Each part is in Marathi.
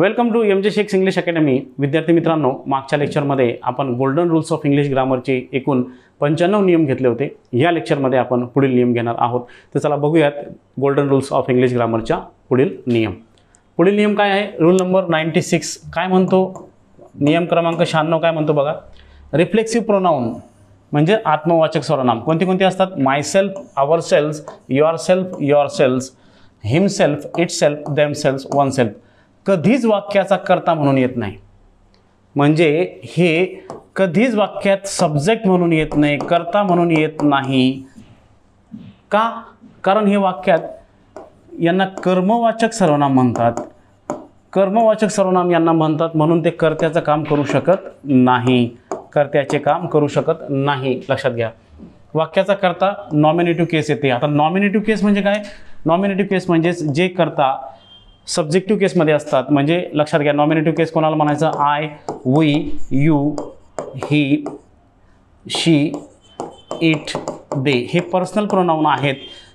Welcome to M J Shakes English academy. विद्यार्थी मित्रांनो, मागच्या लेक्चरमध्ये आपण गोल्डन रूल्स ऑफ इंग्लिश ग्रामरचे एकूण 95 नियम घेतले होते. या लेक्चरमध्ये आपण पुढील नियम घेणार आहोत. तर चला बघूयात गोल्डन रूल्स ऑफ इंग्लिश ग्रामरच्या पुढील नियम. पुढील नियम काय आहे? रूल नंबर 96 काय म्हणतो? नियम क्रमांक 96 काय म्हणतो बघा. रिफ्लेक्सिव्ह प्रोनाउन म्हणजे आत्मवाचक सर्वनाम कोणते कोणते असतात? Myself, ourself, yourself, yourself, himself, itself, themself, oneself कधीच वाक्याचा कर्ता म्हणून येत नाही. म्हणजे हे कधीच वाक्यात सब्जेक्ट म्हणून येत नाही, कर्ता म्हणून येत नाही. का? कारण हे वाक्यात यांना कर्मवाचक सर्वनाम म्हणतात. कर्मवाचक सर्वनाम यांना म्हणतात म्हणून ते कर्त्याचं काम करू शकत नाही. कर्त्याचे काम करू शकत नाही. लक्षात घ्या. वाक्याचा कर्ता नॉमिनेटिव्ह केस येते. आता नॉमिनेटिव्ह केस म्हणजे काय? नॉमिनेटिव्ह केस म्हणजे जे कर्ता सब्जेक्टिव्ह केसमध्ये असतात. म्हणजे लक्षात घ्या, नॉमिनेटिव्ह केस कोणाला म्हणायचं? I, we, you, he, she, it, they हे पर्सनल प्रोनाउन आहेत.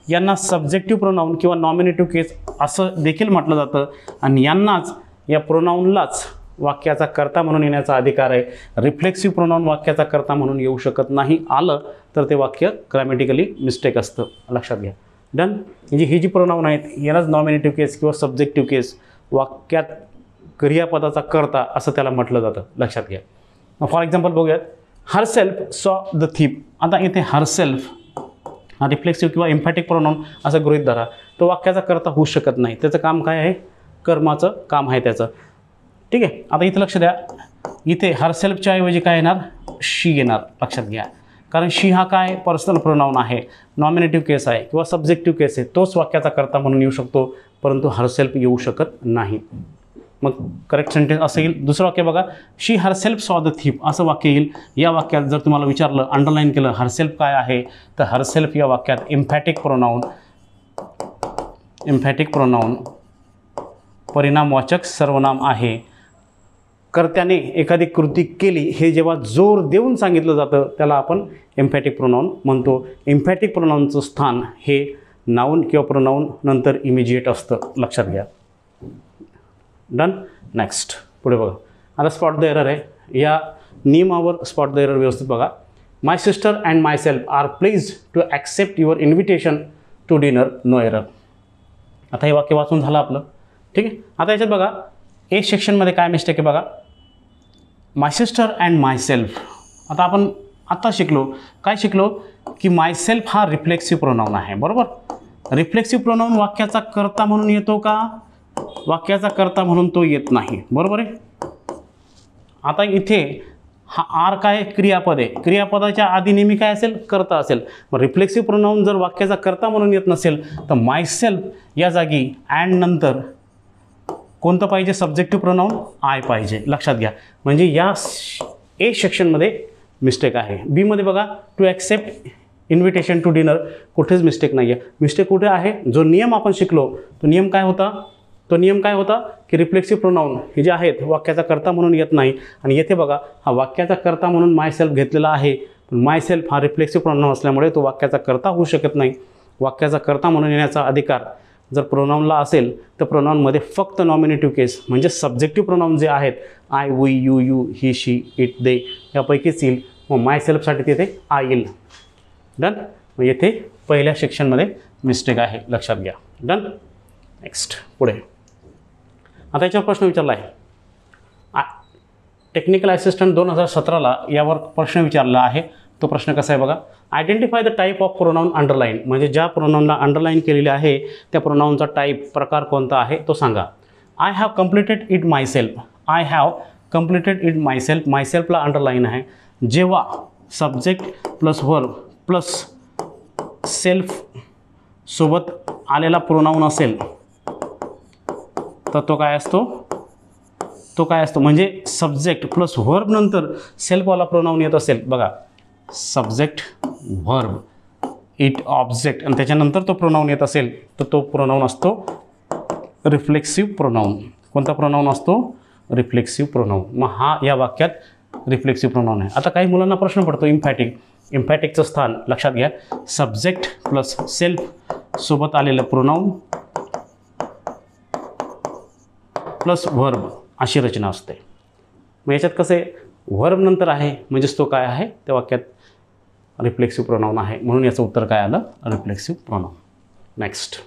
यांना सब्जेक्टिव्ह प्रोनाउन किंवा नॉमिनेटिव्ह केस असं देखील म्हटलं जातं. आणि यांनाच, या प्रोनाउनलाच वाक्याचा कर्ता म्हणून येण्याचा अधिकार आहे. रिफ्लेक्सिव्ह प्रोनाउन वाक्याचा कर्ता म्हणून येऊ शकत नाही. आलं तर ते वाक्य ग्रॅमॅटिकली मिस्टेक असतं. लक्षात घ्या. डन. म्हणजे ही जी प्रोनाउन आहेत यालाच नॉमिनेटिव्ह केस किंवा सब्जेक्टिव्ह केस वाक्यात क्रियापदाचा कर्ता असं त्याला म्हटलं जातं. लक्षात घ्या. फॉर एक्झाम्पल बघूयात. हरसेल्फ सॉ द थीफ. आता इथे हरसेल्फ हा रिफ्लेक्सिव्ह किंवा एम्फॅटिक प्रोनाउन असं गृहीत धरा. तो वाक्याचा कर्ता होऊ शकत नाही. त्याचं काम काय आहे? कर्माचं काम आहे त्याचं. ठीक आहे. आता इथे लक्ष द्या. इथे हरसेल्फच्या ऐवजी काय येणार? शी येणार. लक्षात घ्या. कारण शी हा काय? पर्सनल प्रोनाउन आहे, नॉमिनेटिव्ह केस आहे किंवा सब्जेक्टिव्ह केस आहे. तोच वाक्याचा कर्ता म्हणून येऊ शकतो, परंतु हरसेल्फ येऊ शकत नाही. मग करेक्ट सेंटेन्स असं येईल. दुसरं वाक्य बघा. शी हरसेल्फ सॉ द थीफ असं वाक्य येईल. या वाक्यात जर तुम्हाला विचारलं, अंडरलाईन केलं, हरसेल्फ काय आहे, तर हरसेल्फ या वाक्यात एम्फॅटिक प्रोनाउन परिणामवाचक सर्वनाम आहे. कर्त्याने एखादी कृती केली हे जेव्हा जोर देऊन सांगितलं जातं त्याला आपण एम्फॅटिक प्रोनाउन म्हणतो. एम्फॅटिक प्रोनाउनचं स्थान हे नाऊन किंवा प्रोनाउन नंतर इमिजिएट असतं. लक्षात घ्या. डन. नेक्स्ट पुढे बघा. आता स्पॉट द एरर आहे. या नियमावर स्पॉट द एरर व्यवस्थित बघा. My sister and myself are please to accept your invitation to dinner. No error. आता हे वाक्य वाचून झालं आपलं. ठीक आहे. आता याच्यात बघा ए सेक्शनमध्ये काय मिस्टेक आहे बघा. My sister and my self. आता आपण आता शिकलो, काय शिकलो की माय सेल्फ हा रिफ्लेक्सिव्ह प्रोनाउन आहे. बरोबर. रिफ्लेक्सिव्ह प्रोनाउन वाक्याचा कर्ता म्हणून येतो का? वाक्याचा कर्ता म्हणून तो येत नाही. बरोबर आहे. आता इथे हा आर काय? क्रियापद आहे. क्रियापदाच्या आधी नेहमी काय असेल? कर्ता असेल. मग रिफ्लेक्सिव्ह प्रोनाउन जर वाक्याचा कर्ता म्हणून येत नसेल तर माय सेल्फ या जागी अँड नंतर कोणतं पाहिजे? सब्जेक्टिव्ह प्रोनाउन आय पाहिजे. लक्षात घ्या. म्हणजे या ए सेक्शनमध्ये मिस्टेक आहे. बीमध्ये बघा. To accept invitation to dinner कुठेच मिस्टेक नाही आहे. मिस्टेक कुठे आहे? जो नियम आपण शिकलो तो नियम काय होता? तो नियम काय होता की रिफ्लेक्सिव्ह प्रोनाउन हे जे आहेत वाक्याचा कर्ता म्हणून येत नाही. आणि येथे बघा हा वाक्याचा कर्ता म्हणून माय सेल्फ घेतलेला आहे. पण माय सेल्फ हा रिफ्लेक्सिव्ह प्रोनाउन असल्यामुळे तो वाक्याचा कर्ता होऊ शकत नाही. वाक्याचा कर्ता म्हणून येण्याचा अधिकार जर प्रोनाउनला असेल तर प्रोनाउनमध्ये फक्त नॉमिनेटिव्ह केस म्हणजे सब्जेक्टिव्ह प्रोनाउन जे आहेत I, we, you, he, she, it, they यापैकीच येईल. मग माय सेल्फसाठी तिथे आय येईल. डन. मग येथे पहिल्या सेक्शनमध्ये मिस्टेक आहे. लक्षात घ्या. डन. नेक्स्ट पुढे. आता याच्यावर प्रश्न विचारला आहे. टेक्निकल असिस्टंट 2017ला यावर प्रश्न विचारला आहे. तो प्रश्न कसा आहे बघा. Identify the type of pronoun underline. म्हणजे ज्या प्रोनाउनला अंडरलाईन केलेले आहे त्या प्रोनाउनचा टाईप प्रकार कोणता आहे तो सांगा. I have completed it myself. I have completed it myself. My सेल्फला अंडरलाईन आहे. जेव्हा subject plus verb plus self सोबत आलेला प्रोनाउन असेल तर तो काय असतो? तो काय असतो? म्हणजे सब्जेक्ट प्लस वर्ब नंतर सेल्फवाला प्रोनाउन येत असेल बघा. सब्जेक्ट, व्हर्ब, इट, ऑब्जेक्ट आणि त्याच्यानंतर तो प्रोनाउन येत असेल तर तो प्रोनाउन असतो रिफ्लेक्सिव्ह प्रोनाउन. कोणता प्रोनाउन असतो? Reflexive pronoun. मग हा या वाक्यात रिफ्लेक्सिव्ह प्रोनाउन आहे. आता काही मुलांना प्रश्न पडतो एम्फॅटिक. एम्फॅटिकचं स्थान लक्षात घ्या. सब्जेक्ट प्लस सेल्फ सोबत आलेलं प्रोनाउन प्लस व्हर्ब अशी रचना असते. मग याच्यात कसं आहे, व्हर्ब नंतर आहे म्हणजेच तो काय आहे त्या वाक्यात रिफ्लेक्सिव्ह प्रोनाऊन आहे, म्हणून याचं उत्तर काय आलं, रिफ्लेक्सिव्ह प्रोनाऊन. नेक्स्ट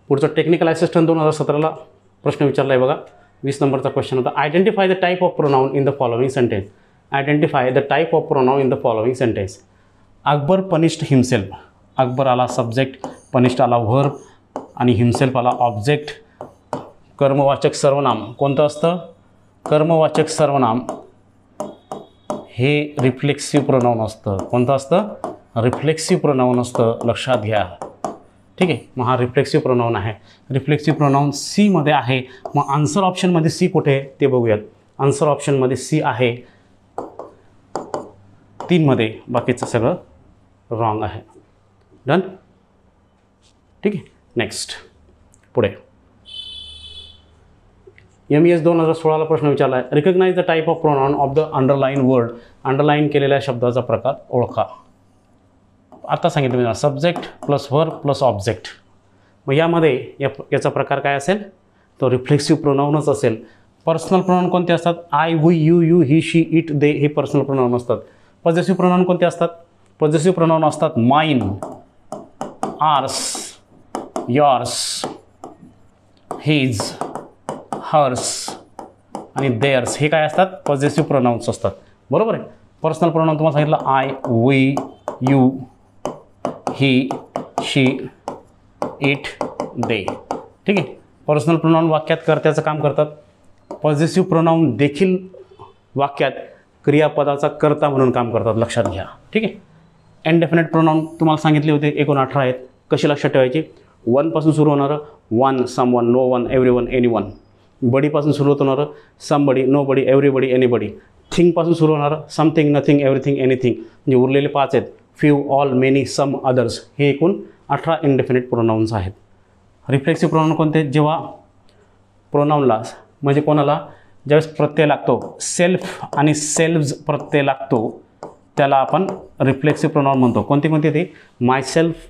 पुढचं टेक्निकल असिस्टंट 2017ला प्रश्न विचारला आहे बघा. 20 नंबरचा क्वेश्चन होता. Identify the type of pronoun in the following sentence. Identify the type of pronoun in the following sentence. Akbar punished himself. Akbar आला सब्जेक्ट, पनिश्ड आला व्हर्ब आणि हिमसेल्फ आला ऑब्जेक्ट. कर्मवाचक सर्वनाम कोणतं असतं, कर्मवाचक सर्वनाम हे रिफ्लेक्सिव्ह प्रोनाऊन असतं. कोणतं असतं, रिफ्लेक्सिव्ह प्रोनाऊन असतं, लक्षात घ्या. ठीक आहे, मग हा रिफ्लेक्सिव्ह प्रोनाऊन आहे. रिफ्लेक्सिव्ह प्रोनाऊन सी मध्ये आहे. मग आन्सर ऑप्शनमध्ये सी कुठे आहे ते बघूयात. आन्सर ऑप्शनमध्ये सी आहे 3 मध्ये, बाकीचं सगळं रॉंग आहे. डन. ठीक आहे, नेक्स्ट पुढे MES 2016ला प्रश्न विचारला आहे. Recognize the type of pronoun of the underline word. Underline केलेल्या शब्दाचा प्रकार ओळखा. आता सांगितलं मी subject plus verb plus object. मग यामध्ये याचा प्रकार काय असेल, तो रिफ्लेक्सिव्ह प्रोनाऊनच असेल. पर्सनल प्रोनाऊन कोणते असतात, I, we, you, he, she, it, they हे पर्सनल प्रोनाऊन असतात. पॉझेसिव्ह प्रोनाऊन कोणते असतात, पॉझेसिव्ह प्रोनाऊन असतात mine, ours, yours, his, hers आणि देअर्स. हे काय असतात, पॉझेसिव्ह प्रोनाऊन्स असतात. बरोबर आहे. पर्सनल प्रोनाऊन तुम्हाला सांगितलं I, we, you, he, she, it, they. ठीक आहे. पर्सनल प्रोनाऊन वाक्यात कर्त्याचं काम करतात. पॉझेसिव्ह प्रोनाऊन देखील वाक्यात क्रियापदाचा कर्ता म्हणून काम करतात, लक्षात घ्या. ठीक आहे. इनडेफिनिट प्रोनाऊन तुम्हाला सांगितले होते 19 आहेत. कशी लक्षात ठेवायची, वन पासून सुरू होणारं one, someone, no one, everyone, anyone. बडीपासून सुरू होणारं somebody, nobody, everybody, anybody. थिंगपासून सुरू होणारं समथिंग, नथिंग, एव्हरीथिंग, एनिथिंग. म्हणजे उरलेले 5 आहेत. फ्यू, ऑल, मेनी, सम, अदर्स. हे एकूण 18 इनडेफिनिट प्रोनाऊन्स आहेत. रिफ्लेक्सिव्ह प्रोनाऊन कोणते, जेव्हा प्रोनाऊनला म्हणजे कोणाला ज्यावेळेस प्रत्यय लागतो, सेल्फ आणि सेल्व्ज प्रत्यय लागतो, त्याला आपण रिफ्लेक्सिव्ह प्रोनाऊन म्हणतो. कोणते कोणते ते, myself,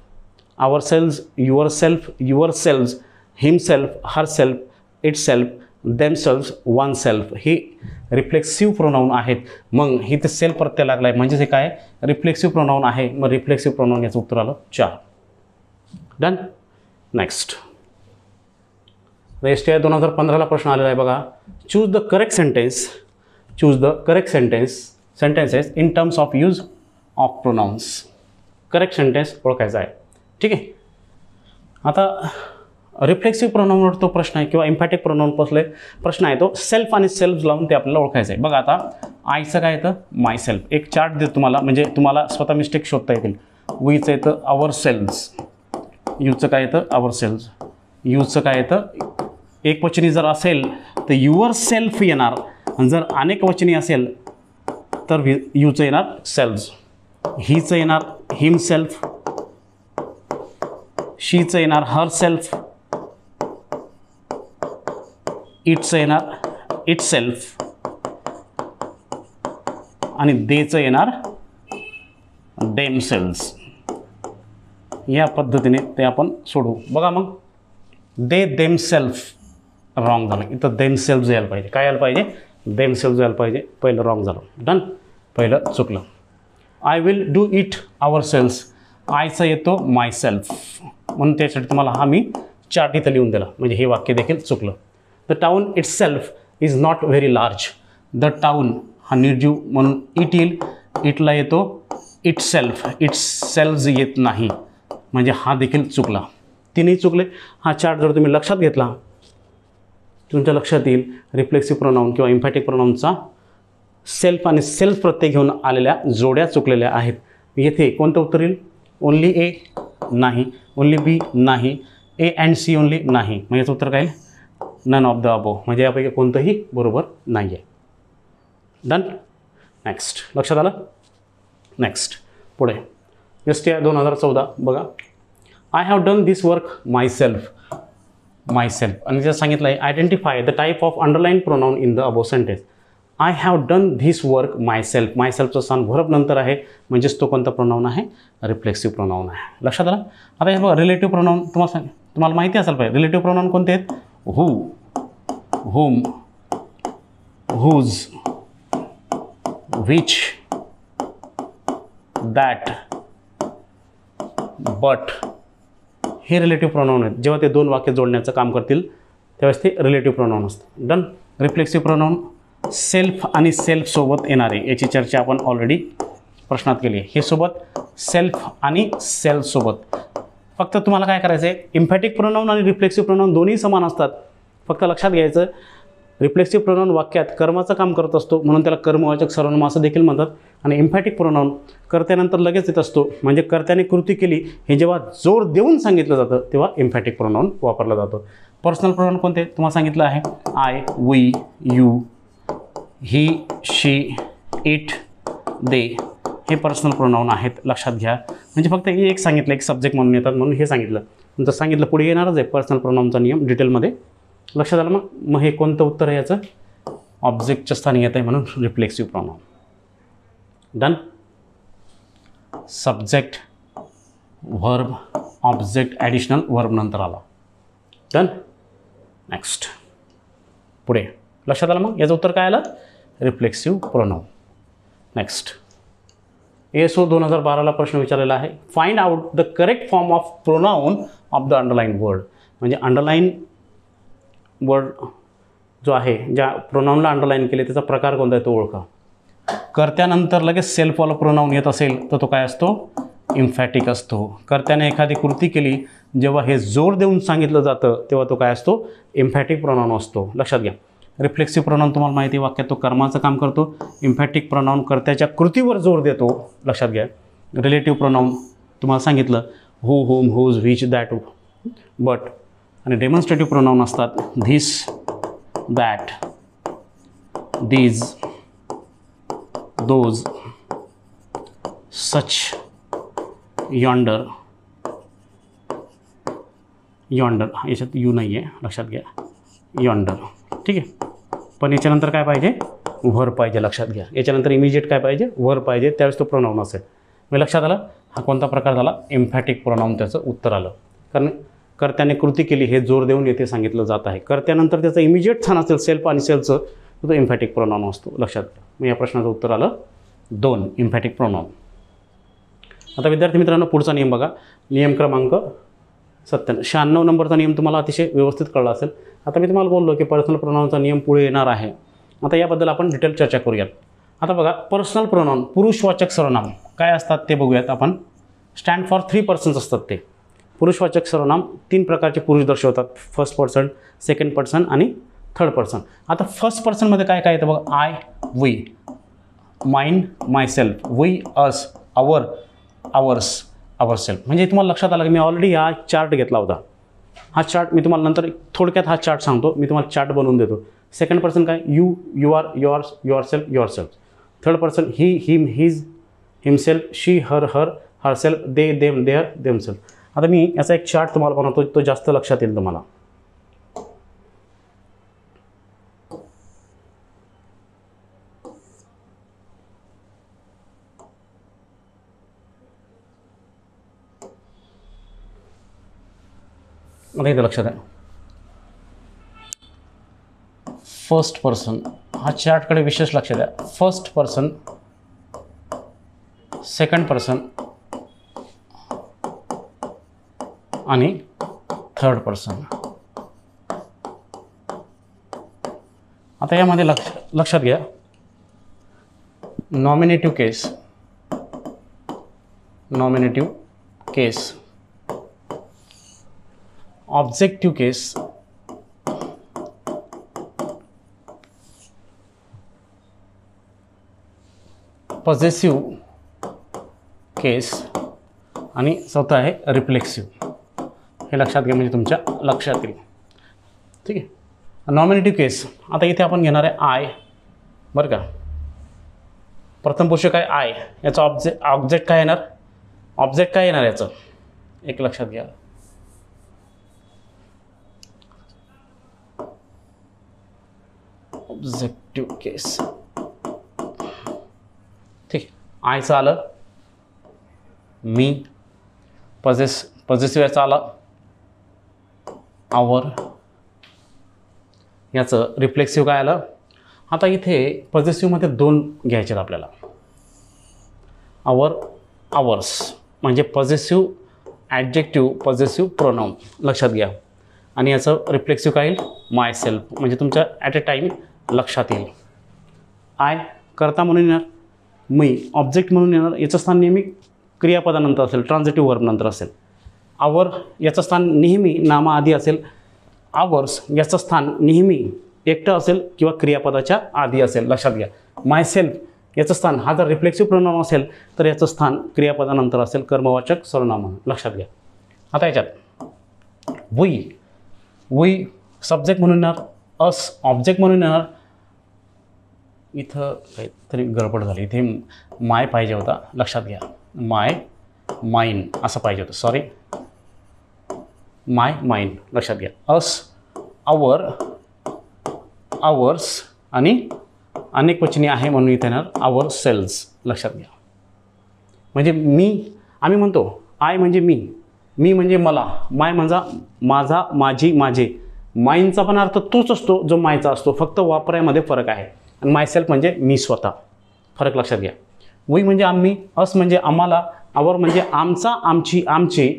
ourselves, yourself, yourselves, himself, herself, itself, themselves, oneself. हे रिफ्लेक्सिव्ह प्रोनाऊन आहेत. मग हे ते सेल्फ प्रत्यय लागला आहे म्हणजेच हे काय, रिफ्लेक्सिव्ह प्रोनाऊन आहे. मग रिफ्लेक्सिव्ह प्रोनाऊन याचं उत्तर आलं 4. डन. नेक्स्ट STI 2015ला प्रश्न आलेला आहे बघा. Choose the correct sentence, choose the correct sentences in terms of use of pronounce. Correct sentence ओळखायचा आहे. ठीक आहे. आता रिफ्लेक्सिव्ह प्रोनाऊनवर तो प्रश्न आहे किंवा एम्फॅटिक प्रोनाऊनपासले प्रश्न आहे, तो सेल्फ आणि सेल्फ लावून ते आपल्याला ओळखायचं आहे. बघा आता आयचं काय येतं, माय सेल्फ. एक चार्ट देतो तुम्हाला, म्हणजे तुम्हाला स्वतः मिस्टेक शोधता येतील. वीचं येतं आवर सेल्व्स, यूचं काय येतं आवर सेल्व्स, यूचं काय येतं एकवचनी जर असेल तर युअर सेल्फ येणार, आणि जर अनेक वचनी असेल तर यूचं येणार सेल्व्स. हीचं येणार हिम सेल्फ, शीचं येणार हर सेल्फ, इटचं येणार इट सेल्फ आणि देचं येणार डेम सेल्स. या पद्धतीने ते आपण सोडू. बघा मग दे देम सेल्फ रॉंग झालं. इथं देम सेल्फ यायला पाहिजे. काय यायला पाहिजे, देम सेल्फ यायला पाहिजे. पहिलं रॉंग झालं. डन. पहिलं चुकलं. I will do it ourselves. आयचा येतो माय सेल्फ, म्हणून त्यासाठी तुम्हाला हा मी चार्ट इथं लिहून दिला, म्हणजे हे वाक्य देखील चुकलं. The town it self is not very large. The town हा निर्जीव म्हणून इट येईल. इटला येतो इट सेल्फ, इट सेल्व्स येत नाही, म्हणजे हा देखील चुकला. तिन्ही चुकले. हा चार्ट जर तुम्ही लक्षात घेतला तुमच्या लक्षात येईल रिफ्लेक्सिव्ह प्रोनाऊन किंवा एम्फॅटिक प्रोनाऊनचा सेल्फ आणि सेल्फ प्रत्यय घेऊन आलेल्या जोड्या चुकलेल्या आहेत. येथे कोणतं उत्तर येईल, ओनली ए नाही, ओनली बी नाही, ए अँड सी ओनली नाही. म्हणजे याचं उत्तर काय, नन ऑफ द अबोव, म्हणजे यापैकी कोणतंही बरोबर नाही आहे. डन. नेक्स्ट. लक्षात आलं. नेक्स्ट पुढे STI 2014 बघा. I have done this work myself. Myself आणि त्याचं सांगितलं आहे identify the type of underline pronoun in the above sentence. I have done this work myself. My सेल्फचं स्थान व्हर्ब नंतर आहे, म्हणजेच तो कोणता प्रोनाऊन आहे, रिफ्लेक्सिव्ह प्रोनाऊन आहे. लक्षात आलं. आता हे बघा रिलेटिव्ह प्रोनाऊन तुम्हाला माहिती असेल पाहिजे. रिलेटिव्ह प्रोनाऊन कोणते आहेत, हू, whom, whose, which, that, but हे रिलेटिव्ह प्रोनाउन आहेत. जेव्हा ते दोन वाक्य जोडण्याचं काम करतील त्यावेळेस ते रिलेटिव्ह प्रोनाउन असतं. डन. रिफ्लेक्सिव्ह प्रोनाउन सेल्फ आणि सेल्फ सोबत येणारे, याची चर्चा आपण ऑलरेडी प्रश्नात केली आहे. हे सोबत सेल्फ आणि सेल्फ सोबत. फक्त तुम्हाला काय करायचं आहे, इम्फॅटिक प्रोनाउन आणि रिफ्लेक्सिव्ह प्रोनाउन दोन्ही समान असतात. फक्त लक्षात घ्यायचं, रिफ्लेक्सिव्ह प्रोनाउन वाक्यात कर्माचं काम करत असतो म्हणून त्याला कर्मवाचक सर्वनाम असं देखील म्हणतात. आणि इम्फॅटिक प्रोनाउन कर्त्यानंतर लगेच येत असतो, म्हणजे कर्त्याने कृती केली हे जेव्हा जोर देऊन सांगितलं जातं तेव्हा इम्फॅटिक प्रोनाउन वापरला जातो. पर्सनल प्रोनाउन कोणते तुम्हाला सांगितलं आहे, I, we, you, he, she, it, they हे पर्सनल प्रोनाउन आहेत. लक्षात घ्या. म्हणजे फक्त हे एक सांगितलं, एक सब्जेक्ट म्हणून येतात म्हणून हे सांगितलं. जर सांगितलं पुढे येणारच आहे पर्सनल प्रोनाउनचा नियम डिटेलमध्ये. लक्षात आलं. मग हे कोणतं उत्तर आहे याचं, ऑब्जेक्टच्या स्थानी येत आहे म्हणून reflexive pronoun. Done. Subject, verb, object, additional verb नंतर आला. डन. नेक्स्ट पुढे. लक्षात आलं. मग याचं उत्तर काय आलं, रिफ्लेक्सिव्ह प्रोनाउन. नेक्स्ट ASO 2012ला प्रश्न विचारलेला आहे, find out the correct form of pronoun of the underline word. म्हणजे अंडरलाईन वर्ड जो आहे, ज्या प्रोनाउनला अंडरलाईन केले त्याचा प्रकार कोणता आहे तो ओळखा. कर्त्यानंतर लगेच सेल्फवाला प्रोनाउन येत असेल तर तो काय असतो, इम्फॅटिक असतो. कर्त्याने एखादी कृती केली जेव्हा हे जोर देऊन सांगितलं जातं तेव्हा तो काय असतो, इम्फॅटिक प्रोनाउन असतो. लक्षात घ्या. रिफ्लेक्सिव्ह प्रोनाउन तुम्हाला माहिती आहे वाक्यात तो कर्माचं काम करतो. इम्फॅटिक प्रोनाउन कर्त्याच्या कृतीवर जोर देतो. लक्षात घ्या. रिलेटिव्ह प्रोनाउन तुम्हाला सांगितलं हू, हुम, हुज, व्हिच, दॅट, बट. आणि डेमॉन्स्ट्रेटिव्ह प्रोनाउन असतात this, that, these, those, such, yonder. Yonder याच्यात यू नाही आहे, लक्षात घ्या. यॉन्डर. ठीक आहे. पण याच्यानंतर काय पाहिजे, व्हर पाहिजे. लक्षात घ्या. याच्यानंतर इमिजिएट काय पाहिजे, व्हर पाहिजे, त्यावेळेस तो प्रोनाउन असेल. मग लक्षात आलं हा कोणता प्रकार झाला, इम्फॅटिक प्रोनाउन त्याचं उत्तर आलं. कारण कर्त्याने कृती केली हे जोर देऊन येथे सांगितलं जात आहे. कर्त्यानंतर त्याचं इमिजिएट स्थान असेल सेल्फ आणि सेल्फचं तर तो इम्फॅटिक प्रोनाउन असतो. लक्षात घ्या. मग या प्रश्नाचं उत्तर आलं 2, इम्फॅटिक प्रोनाउन. आता विद्यार्थी मित्रांनो पुढचा नियम बघा. नियम क्रमांक 96 नंबरचा नियम तुम्हाला अतिशय व्यवस्थित कळला असेल. आता मी तुम्हाला बोललो की पर्सनल प्रोनाउनचा नियम पुढे येणार आहे. आता याबद्दल आपण डिटेल चर्चा करूयात. आता बघा, पर्सनल प्रोनाउन पुरुषवाचक सर्वनाम काय असतात ते बघूयात आपण. स्टँड फॉर 3 पर्सन्स असतात ते. पुरुषवाचक सर्वनाम 3 प्रकारचे पुरुष दर्शवतात, फर्स्ट पर्सन, सेकंड पर्सन आणि थर्ड पर्सन. आता फर्स्ट पर्सनमध्ये काय काय येतं बघा, I, we, mine, myself, we, us, our, ours, ourself. म्हणजे तुम्हाला लक्षात आलं की मी ऑलरेडी हा चार्ट घेतला होता. हा चार्ट मी तुम्हाला नंतर थोडक्यात हा चार्ट सांगतो. मी तुम्हाला चार्ट बनवून देतो. सेकंड पर्सन काय, you, your, yours, yourself, yourself. Third person he, him, his, himself, she, her, her, herself, they, them, their, themself. आता मी याचा एक चार्ट तुम्हाला बनवतो, तो जास्त लक्षात येईल तुम्हाला. आता इथं लक्षात आहे फर्स्ट पर्सन. हा चार्टकडे विशेष लक्ष द्या. फर्स्ट पर्सन, सेकंड पर्सन आणि थर्ड पर्सन. आता यामध्ये लक्षात घ्या, नॉमिनेटिव्ह केस, नॉमिनेटिव्ह केस, ऑब्जेक्टिव्ह केस, पॉझेसिव्ह केस आणि चौथा आहे रिफ्लेक्सिव्ह. हे लक्षात घ्या म्हणजे तुमच्या लक्षात येईल. ठीक आहे. नॉमिनेटिव्ह केस. आता इथे आपण घेणार आहे आय, बरं का. प्रथम पोषक आहे आय. याचा ऑब्जेक्ट काय येणार, ऑब्जेक्ट काय येणार याचं एक लक्षात घ्या. ऑब्जेक्टिव्ह केस. ठीक. आयचं आलं मी, पॉझेसिव्ह याचं आलं आवर, याचं रिफ्लेक्सिव्ह काय आलं. आता इथे पॉझिटिव्हमध्ये 2 घ्यायचे आहेत आपल्याला. आवर्स म्हणजे पॉझिटिव्ह ॲडजेक्टिव्ह पॉझिटिव्ह प्रोनाऊन लक्षात घ्या. आणि याचं रिफ्लेक्सिव्ह काय येईल, माय सेल्फ म्हणजे तुमच्या ॲट अ टाईम लक्षात येईल. आय कर्ता म्हणून येणार, मी ऑब्जेक्ट म्हणून येणार. याचं स्थान नेहमी क्रियापदानंतर असेल, ट्रान्झिटिव्ह वर्ब नंतर असेल. आवर याचं स्थान नेहमी नामाआधी असेल. आवर्स याचं स्थान नेहमी एकटं असेल किंवा क्रियापदाच्या आधी असेल लक्षात घ्या. माय सेल्फ याचं स्थान हा जर रिफ्लेक्सिव्ह प्रोनाउन असेल तर याचं स्थान क्रियापदानंतर असेल, कर्मवाचक सर्वनाम म्हणून लक्षात घ्या. आता याच्यात वी सब्जेक्ट म्हणून येणार, अस ऑब्जेक्ट म्हणून येणार. इथं काहीतरी गडबड झाली, इथे माय पाहिजे होता लक्षात घ्या. माईन असं पाहिजे होतं, सॉरी. माईन लक्षात घ्या. अस, आवर्स आणि अनेक वचनी आहे म्हणून इथे येणार आवर सेल्स लक्षात घ्या. म्हणजे आम्ही म्हणतो आय म्हणजे मी म्हणजे मला, माय म्हणजे माझा, माझी, माझे. माईनचा पण अर्थ तोच असतो जो मायचा असतो, फक्त वापरामध्ये फरक आहे. आणि मायसेल्फ म्हणजे मी स्वतः, फरक लक्षात घ्या. वी म्हणजे आम्ही, अस म्हणजे आम्हाला, आवर म्हणजे आमचा, आमची, आमचे.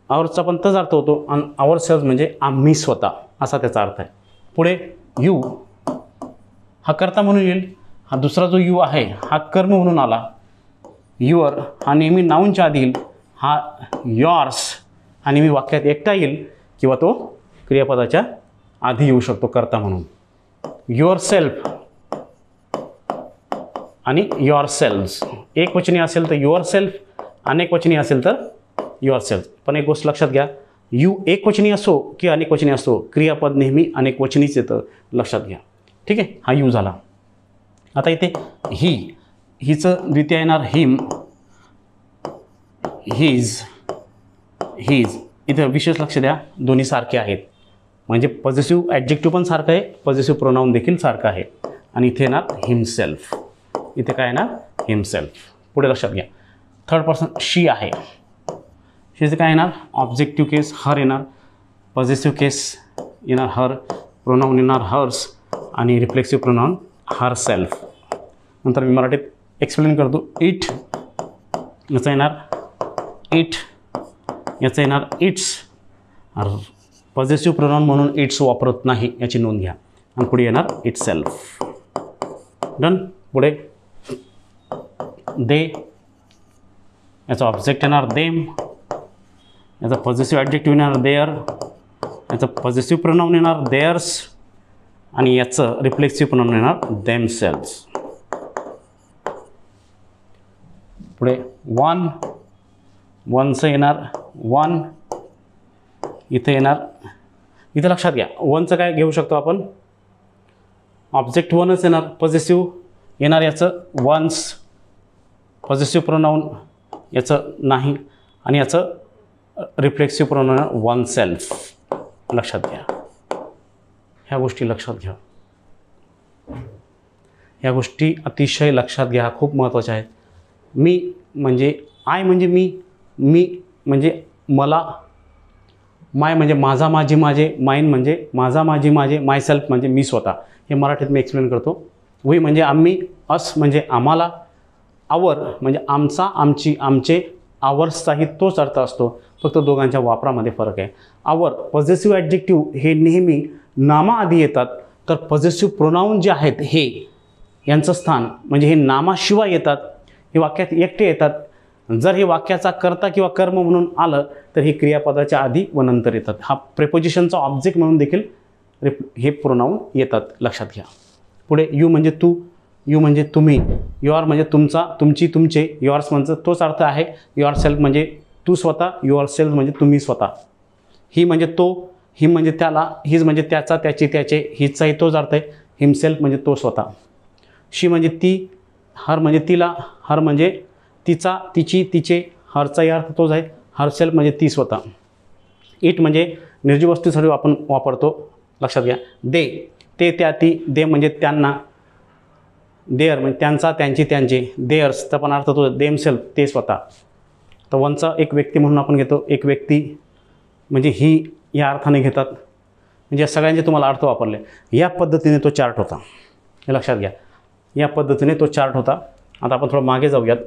आवर्सचा पण तोच अर्थ होतो. आणि आवर सेल्फ म्हणजे आम्ही स्वतः असा त्याचा अर्थ आहे. पुढे यू हा कर्ता म्हणून येईल. हा दुसरा जो यू आहे हा कर्म म्हणून आला. युअर हा नेहमी नाऊनच्या आधी येईल. हा यॉर्स हा नेहमी वाक्यात एकटा येईल किंवा तो क्रियापदाच्या आधी येऊ शकतो कर्ता म्हणून. युअर सेल्फ आणि युअर सेल्फ्स एक वचनी असेल तर युअर सेल्फ, अनेक वचनी असेल तर युअर सेल्फ. पण एक गोष्ट लक्षात घ्या, यू एक वचनी असो की अनेक वचनी असो, क्रियापद नेहमी अनेक वचनीच येतं लक्षात घ्या. ठीक आहे, हा यू झाला. आता इथे हिचं द्वितीय येणार हिम, हिज. इथं विशेष लक्ष द्या, दोन्ही सारखे आहेत. म्हणजे पॉझिटिव्ह ॲडजेक्टिव्ह पण सारखं आहे, पॉझिटिव्ह प्रोनाऊन देखील सारखं आहे. आणि इथे येणार हिमसेल्फ. इथे काय येणार, हिमसेल्फ. पुढे लक्षात घ्या, थर्ड पर्सन शी आहे. शीचं काय येणार, ऑब्जेक्टिव्ह केस हर येणार, पॉझिटिव्ह केस येणार हर, प्रोनाऊन येणार हर्स आणि रिफ्लेक्सिव्ह प्रोनाऊन हर सेल्फ. नंतर मी मराठीत एक्सप्लेन करतो. इट याचा येणार इट, याचा येणार इट्स. पॉझिटिव्ह प्रोनाऊन म्हणून इट्स वापरत नाही याची नोंद घ्या. आणि पुढे येणार इट सेल्फ. डन. पुढे दे याचा ऑब्जेक्ट येणार देम, याचा पॉझिटिव्ह ॲडजेक्टिव्ह येणार देअर, याचा पॉझिटिव्ह प्रोनाऊन येणार देअर्स आणि याचं रिफ्लेक्सिव्ह प्रोनाऊन येणार देमसेल्व्स. पुढे वनचं येणार वन. इथे येणार, इथे लक्षात घ्या वनचं काय घेऊ शकतो आपण, ऑब्जेक्ट वनच येणार, पॉझिटिव्ह येणार याचं वन्स, पॉझिटिव्ह प्रोनाऊन याचं नाही आणि याचं रिफ्लेक्सिव्ह प्रोनाऊन वन सेल्फ. लक्षात घ्या, ह्या गोष्टी लक्षात घ्या. ह्या गोष्टी अतिशय लक्षात घ्या, खूप महत्त्वाच्या आहेत. मी म्हणजे आय म्हणजे मी म्हणजे मला, माय म्हणजे माझा, माझी, माझे, माईन म्हणजे माझा, माझी, माझे, माय सेल्फ म्हणजे मी स्वतः. हे मराठीत मी एक्सप्लेन करतो. वी म्हणजे आम्ही, अस म्हणजे आम्हाला, आवर म्हणजे आमचा, आमची, आमचे. आवर्सचाही तोच अर्थ असतो, फक्त दोघांच्या वापरामध्ये फरक आहे. आवर पॉझिटिव्ह ॲडजेक्टिव्ह हे नेहमी नामाआधी येतात, तर पॉझिटिव्ह प्रोनाऊन जे आहेत हे यांचं स्थान म्हणजे हे नामाशिवाय येतात, हे वाक्यात एकटे येतात. जर हे वाक्याचा कर्ता किंवा कर्म म्हणून आलं तर हे क्रियापदाच्या आधी व नंतर येतात. हा प्रेपोजिशनचा ऑब्जेक्ट म्हणून देखील हे प्रोनाऊन येतात, लक्षात घ्या. पुढे यू म्हणजे तू, यू म्हणजे तुम्ही, युअर म्हणजे तुमचा, तुमची, तुमचे, युअर्स म्हणजे तोच अर्थ आहे. युअर सेल्फ म्हणजे तू स्वतः, युअर सेल्फ म्हणजे तुम्ही स्वतः. ही म्हणजे तो, हिम म्हणजे त्याला, हिज म्हणजे त्याचा, त्याची, त्याचे, हिजचाही तोच अर्थ आहे. हिमसेल्फ म्हणजे तो स्वतः. शी म्हणजे ती, हर म्हणजे तिला, हर म्हणजे तिचा, तिची, तिचे, हरचाही अर्थ तोच आहे. हर सेल्फ म्हणजे ती स्वतः. इट म्हणजे निर्जीव वस्तूसाठी आपण वापरतो, लक्षात घ्या. दे ते, त्या, ती, दे म्हणजे त्यांना, देअर म्हणजे त्यांचा, त्यांची, त्यांचे, देअर्सचा पण अर्थ तो देम सेल्फ ते स्वतः. तर वनचा एक व्यक्ती म्हणून आपण घेतो, एक व्यक्ती म्हणजे ही या अर्थाने घेतात. म्हणजे सगळ्यांचे तुम्हाला अर्थ वापरले. या पद्धतीने तो चार्ट होता, हे लक्षात घ्या. या पद्धतीने तो चार्ट होता. आता आपण थोडं मागे जाऊयात,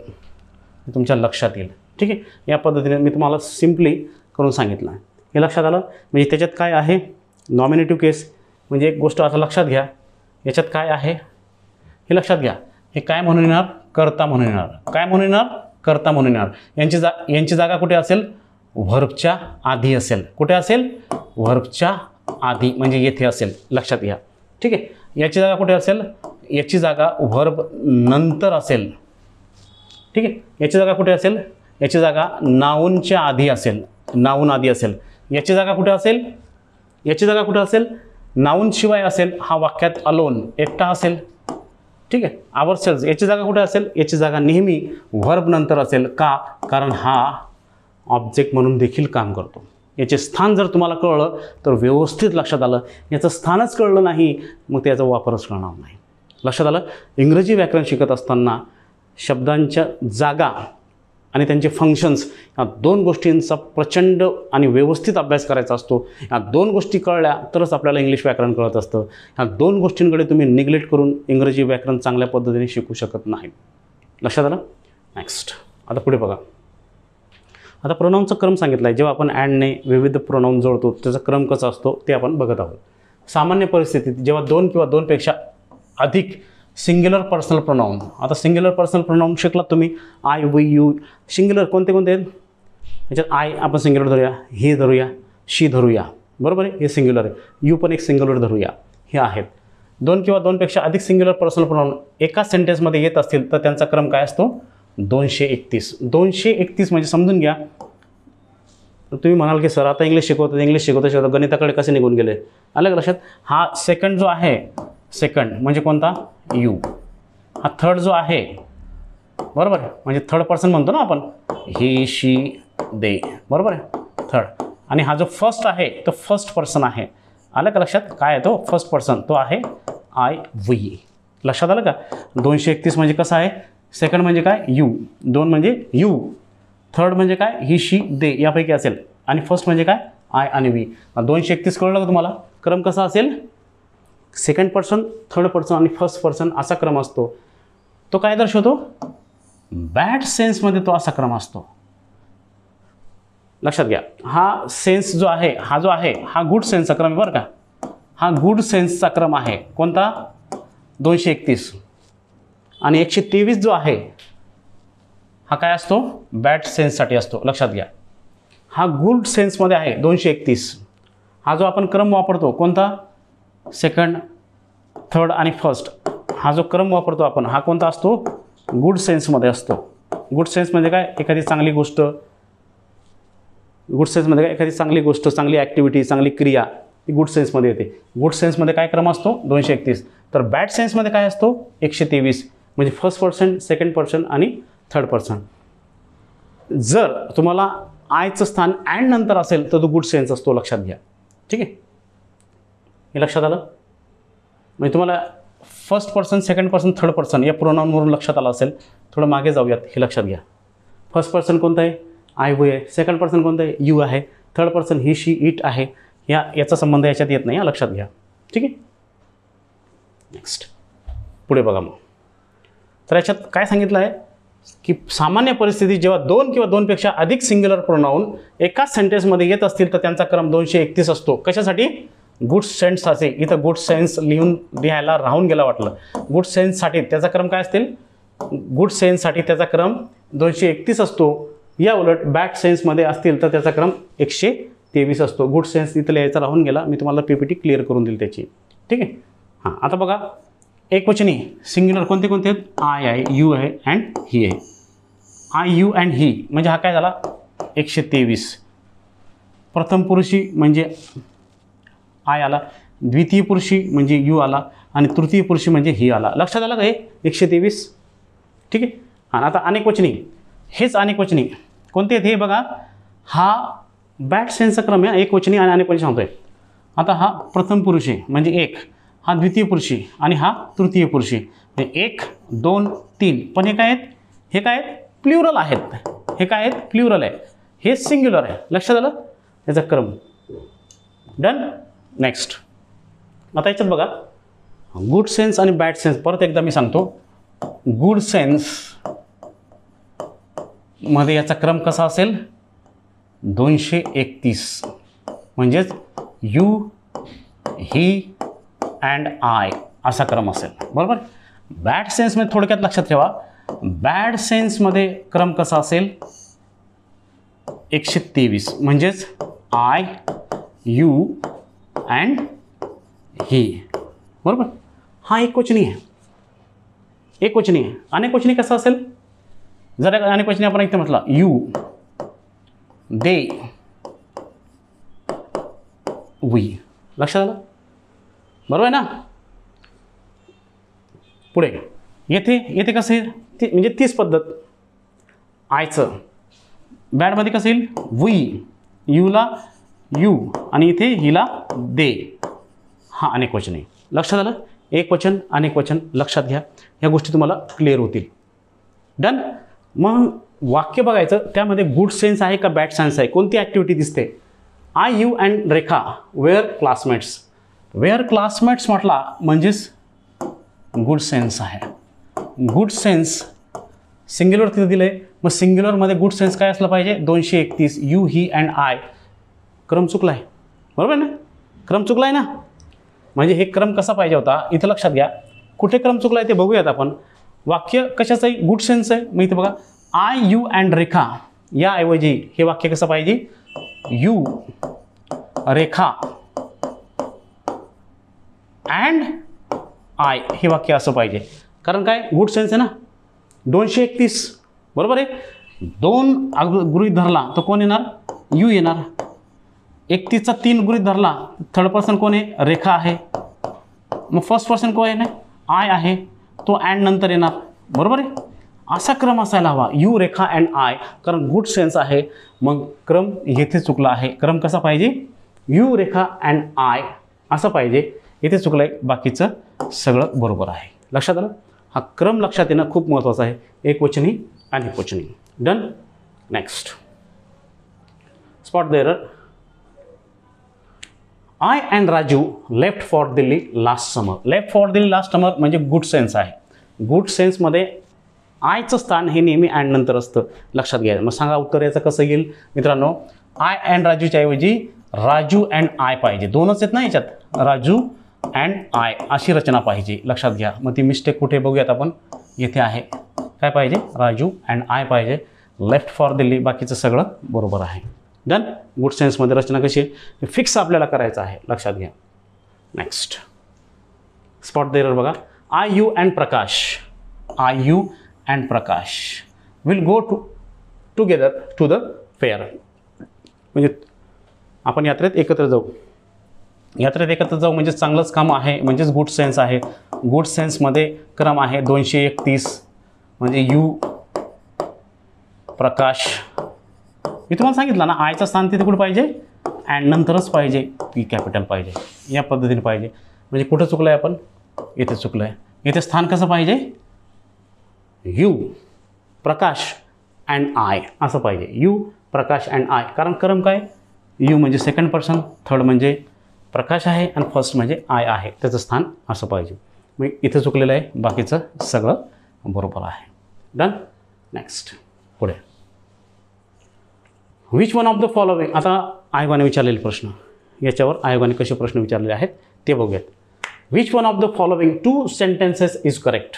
तुमच्या लक्षात येईल. ठीक आहे, या पद्धतीने मी तुम्हाला सिम्पली करून सांगितलं. हे लक्षात आलं. म्हणजे त्याच्यात काय आहे, नॉमिनेटिव्ह केस म्हणजे एक गोष्ट आता लक्षात घ्या, याच्यात काय आहे हे लक्षात घ्या. हे काय म्हणून येणार, कर्ता म्हणून येणार. काय म्हणून येणार, कर्ता म्हणून येणार. यांची जागा कुठे असेल, व्हर्बच्या आधी असेल. कुठे असेल, व्हर्बच्या आधी म्हणजे येथे असेल. लक्षात घ्या. ठीक आहे, याची जागा कुठे असेल, याची जागा व्हर्ब नंतर असेल. ठीक आहे, याची जागा कुठे असेल, याची जागा नाऊनच्या आधी असेल. नाऊन आधी असेल. याची जागा कुठे असेल, याची जागा कुठे असेल, नाऊन शिवाय असेल. हा वाक्यात अलोन एकटा असेल. ठीक आहे, आवरसेल्स याची जागा कुठे असेल, याची जागा नेहमी व्हर्ब नंतर असेल. का, कारण हा ऑब्जेक्ट म्हणून देखील काम करतो. याचे स्थान जर तुम्हाला कळलं तर व्यवस्थित लक्षात आलं. याचं स्थानच कळलं नाही मग त्याचा वापरच कळणार नाही. लक्षात आलं. इंग्रजी व्याकरण शिकत असताना शब्दांच्या जागा आणि त्यांचे फंक्शन्स या दोन गोष्टींचा प्रचंड आणि व्यवस्थित अभ्यास करायचा असतो. या दोन गोष्टी कळल्या तरच आपल्याला इंग्लिश व्याकरण कळत असतं. ह्या दोन गोष्टींकडे तुम्ही निग्लेक्ट करून इंग्रजी व्याकरण चांगल्या पद्धतीने शिकू शकत नाही. लक्षात आलं. नेक्स्ट, आता पुढे बघा. आता प्रोनाऊनचा क्रम सांगितला आहे. जेव्हा आपण ॲडने विविध प्रोनाऊन जोडतो त्याचा क्रम कसा असतो ते आपण बघत आहोत. सामान्य परिस्थितीत जेव्हा दोन किंवा दोनपेक्षा अधिक सिंग्युलर पर्सनल प्रोनाऊन. आता सिंग्युलर पर्सनल प्रोनाऊन शिकलात तुम्ही. I, we, you. सिंग्युलर कोणते कोणते आहेत, याच्यात आय आपण सिंग्युलर धरूया, ही धरूया, शी धरूया. बरोबर आहे, हे सिंग्युलर आहे. यू पण एक सिंग्युलर धरूया. हे आहेत दोन किंवा दोनपेक्षा अधिक सिंग्युलर पर्सनल प्रोनाऊन एका सेंटेन्समध्ये येत असतील तर त्यांचा क्रम काय असतो, 231. 231 म्हणजे समजून घ्या. तुम्ही म्हणाल की सर आता इंग्लिश शिकवता गणिताकडे कसे निघून गेले. आलं का लक्षात. हा सेकंड जो आहे, सेकंड म्हणजे कोणता, यू. हा थर्ड जो आहे, बरोबर आहे, म्हणजे थर्ड पर्सन म्हणतो ना आपण, ही, शी, दे. बरोबर आहे, थर्ड. आणि हा जो फर्स्ट आहे तो फर्स्ट पर्सन आहे. आलं का लक्षात. काय आहे तो, फर्स्ट पर्सन, तो आहे आय, वी. लक्षात आलं का. 231 म्हणजे कसं आहे, सेकंड म्हणजे काय, यू. दोन म्हणजे यू. थर्ड म्हणजे काय, ही, शी, दे यापैकी असेल. आणि फर्स्ट म्हणजे काय, आय आणि वी. 231 कळलं का तुम्हाला. क्रम कसा असेल, सेकंड पर्सन, थर्ड पर्सन आणि फर्स्ट पर्सन असा क्रम असतो. तो काय दर्शवतो, बॅड सेन्समध्ये तो असा क्रम असतो. लक्षात घ्या. हा सेन्स जो आहे, हा गुड सेन्सचा क्रम आहे बरं का. हा गुड सेन्सचा क्रम आहे. कोणता, 231. आणि 123 जो आहे हा काय असतो, बॅड सेन्ससाठी असतो. लक्षात घ्या. हा गुड सेन्समध्ये आहे 231. हा जो आपण क्रम वापरतो कोणता, सेकंड, थर्ड आणि फर्स्ट, हा जो क्रम वापरतो आपण हा कोणता असतो, गुड सेन्समध्ये असतो. गुड सेन्स म्हणजे काय, एखादी चांगली गोष्ट. गुड सेन्समध्ये काय, एखादी चांगली गोष्ट, चांगली ॲक्टिव्हिटी, चांगली क्रिया ती गुड सेन्समध्ये येते. गुड सेन्समध्ये काय क्रम असतो, 231. तर बॅड सेन्समध्ये काय असतो, 123 म्हणजे फर्स्ट पर्सन, सेकंड पर्सन आणि थर्ड पर्सन. जर तुम्हाला आयचं स्थान अँड नंतर असेल तर तो गुड सेन्स असतो. लक्षात घ्या. ठीक आहे, हे लक्षात आलं. म्हणजे तुम्हाला first person, second person, third person या प्रोनाऊनवरून लक्षात आलं असेल. थोडं मागे जाऊयात, हे लक्षात घ्या. फर्स्ट पर्सन कोणतं आहे, आय, वी आहे. सेकंड पर्सन कोणतं आहे, यू आहे. Third person he, she, it आहे. याचा संबंध याच्यात येत नाही, लक्षात घ्या. ठीक आहे. नेक्स्ट, पुढे बघा मग. तर याच्यात काय सांगितलं आहे की सामान्य परिस्थितीत जेव्हा दोन किंवा दोनपेक्षा अधिक सिंग्युलर प्रोनाऊन एकाच सेंटेन्समध्ये येत असतील तर त्यांचा क्रम 231 असतो. कशासाठी, गुड सेन्ससाठी. इथं गुड सेन्स लिहायला राहून गेला वाटलं. गुड सेन्ससाठी त्याचा क्रम काय असतील, गुड सेन्ससाठी त्याचा क्रम 231 असतो. या उलट बॅड सेन्समध्ये असतील तर त्याचा क्रम 123 असतो. गुड सेन्स इथं लिहायचा राहून गेला. मी तुम्हाला PPT क्लिअर करून दिली त्याची. ठीक आहे. हां, आता बघा एकवचनी सिंग्युलर कोणते कोणते आहेत, आय आहे, यू आहे अँड ही आहे. आय, यू अँड ही म्हणजे हा काय झाला, 123. प्रथम पुरुषी म्हणजे आय आला, द्वितीय पुरुषी म्हणजे यू आला आणि तृतीय पुरुषी म्हणजे ही आला. लक्षात आलं का हे 123. ठीक आहे. आणि आता अनेकवचनी, हेच अनेकवचनी कोणते आहेत हे बघा. हा बॅड सेन्सचा क्रम आहे, एकवचनी आणि अनेकवचनी सांगतोय. आता हा प्रथम पुरुषी म्हणजे एक, हा द्वितीय पुरुषी आणि हा तृतीय पुरुषी. 1, 2, 3. पण हे काय आहेत, हे काय आहेत, प्ल्युरल आहेत. हे काय आहेत, प्ल्युरल आहे. हे सिंग्युलर आहे. लक्षात आलं याचा क्रम. डन. नेक्स्ट, आता याच्यात बघा गुड सेन्स आणि बॅड सेन्स. परत एकदा मी सांगतो, गुड सेन्स मध्ये याचा क्रम कसा असेल 231, म्हणजेच यू, ही अँड आय असा क्रम असेल, बरोबर. बॅड सेन्समध्ये थोडक्यात लक्षात ठेवा, बॅड सेन्समध्ये क्रम कसा असेल 123, म्हणजेच आय, यू अँड ही, बरोबर. हा एकवचनी आहे, एकवचनी आहे. अनेकवचनी कसं असेल, जर अनेकवचनी आपण इथे म्हटलं यू, दे, वी, लक्षात आलं, बरोबर आहे ना. पुढे येथे कसं येईल, म्हणजे तीच पद्धत. आयचं बॅडमध्ये कसं येईल, वी, यूला यू आणि इथे हिला दे. हा अनेकवचन आहे, लक्षात आलं. एक वचन अनेक वचन लक्षात घ्या, ह्या गोष्टी तुम्हाला क्लिअर होतील. डन. मग वाक्य बघायचं, त्यामध्ये गुड सेन्स आहे का बॅड सेन्स आहे, कोणती ॲक्टिव्हिटी दिसते. I, you and Rekha were classmates. Were classmates म्हटला म्हणजेच गुड सेन्स आहे. गुड सेन्स सिंग्युलर तिथे दिलं आहे, मग सिंग्युलरमध्ये गुड सेन्स काय असलं पाहिजे 231, यू, ही अँड आय. क्रम चुकला आहे, बरोबर ना, क्रम चुकला आहे ना. म्हणजे हे क्रम कसा पाहिजे होता इथं लक्षात घ्या. कुठे क्रम चुकला आहे ते बघूयात आपण. वाक्य कशाचं आहे, गुड सेन्स आहे. मग इथं बघा आय, यू अँड रेखा, याऐवजी हे वाक्य कसं पाहिजे, यू, रेखा अँड आय, हे वाक्य असं पाहिजे. कारण काय, गुड सेन्स आहे ना. 231 बरोबर आहे. 2 गृहीत धरला तर कोण येणार, यू येणार. 31चा 3 गृहीत धरला, थर्ड पर्सन कोण आहे, रेखा आहे. मग फर्स्ट पर्सन कोण आहे, आय आहे, तो अँड नंतर येणार, बरोबर आहे. असा क्रम असायला हवा, यू, रेखा अँड आय, कारण गुड सेन्स आहे. मग क्रम येथे चुकला आहे. क्रम कसा पाहिजे, यू, रेखा अँड आय असं पाहिजे. इथे चुकलं आहे, बाकीचं सगळं बरोबर आहे. लक्षात आलं. हा क्रम लक्षात येणं खूप महत्त्वाचं आहे, एकवचनी अनेकवचनी. Done. Next, spot the error. I and Raju left for Delhi last summer. Left for Delhi last summer म्हणजे गुड सेन्स आहे. गुड सेन्समध्ये आयचं स्थान हे नेहमी अँड नंतर असतं, लक्षात घ्या. मग सांगा उत्तर याचं कसं येईल मित्रांनो. आय अँड राजूच्या ऐवजी राजू अँड आय पाहिजे. दोनच आहेत ना याच्यात, राजू अँड आय अशी रचना पाहिजे, लक्षात घ्या. मग ती मिस्टेक कुठे बघूयात आपण. येथे आहे, काय पाहिजे, राजू अँड आय पाहिजे. लेफ्ट फॉर दिल्ली, बाकीचं सगळं बरोबर आहे. डन. गुड सेन्समध्ये रचना कशी आहे फिक्स आपल्याला करायचं आहे, लक्षात घ्या. नेक्स्ट, स्पॉट द एरर बघा. I, you and Prakash, I, you and Prakash will go together to the fair. म्हणजे आपण यात्रेत एकत्र जाऊ. यात्रेत एकत्र जाऊ म्हणजे चांगलंच काम आहे, म्हणजेच गुड सेन्स आहे. गुड सेन्समध्ये क्रम आहे 231, म्हणजे यू, प्रकाश. मी तुम्हाला सांगितलं ना, आयचं स्थान तिथे कुठं पाहिजे, अँड नंतरच पाहिजे, पी कॅपिटल पाहिजे, या पद्धतीने पाहिजे. म्हणजे कुठं चुकलं आहे आपण, इथे चुकलं आहे. इथे स्थान कसं पाहिजे, यू, प्रकाश अँड आय असं पाहिजे. You, Prakash and I. कारण क्रम काय, यू म्हणजे सेकंड पर्सन, थर्ड म्हणजे प्रकाश आहे आणि फर्स्ट म्हणजे आय आहे, त्याचं स्थान असं पाहिजे. मग इथे चुकलेलं आहे, बाकीचं सगळं बरोबर आहे. डन. नेक्स्ट, पुढे. Which one of the following. आता आयोगाने विचारलेले प्रश्न, याच्यावर आयोगाने कसे प्रश्न विचारलेले आहेत ते बघूयात. Which one of the following 2 sentences is correct.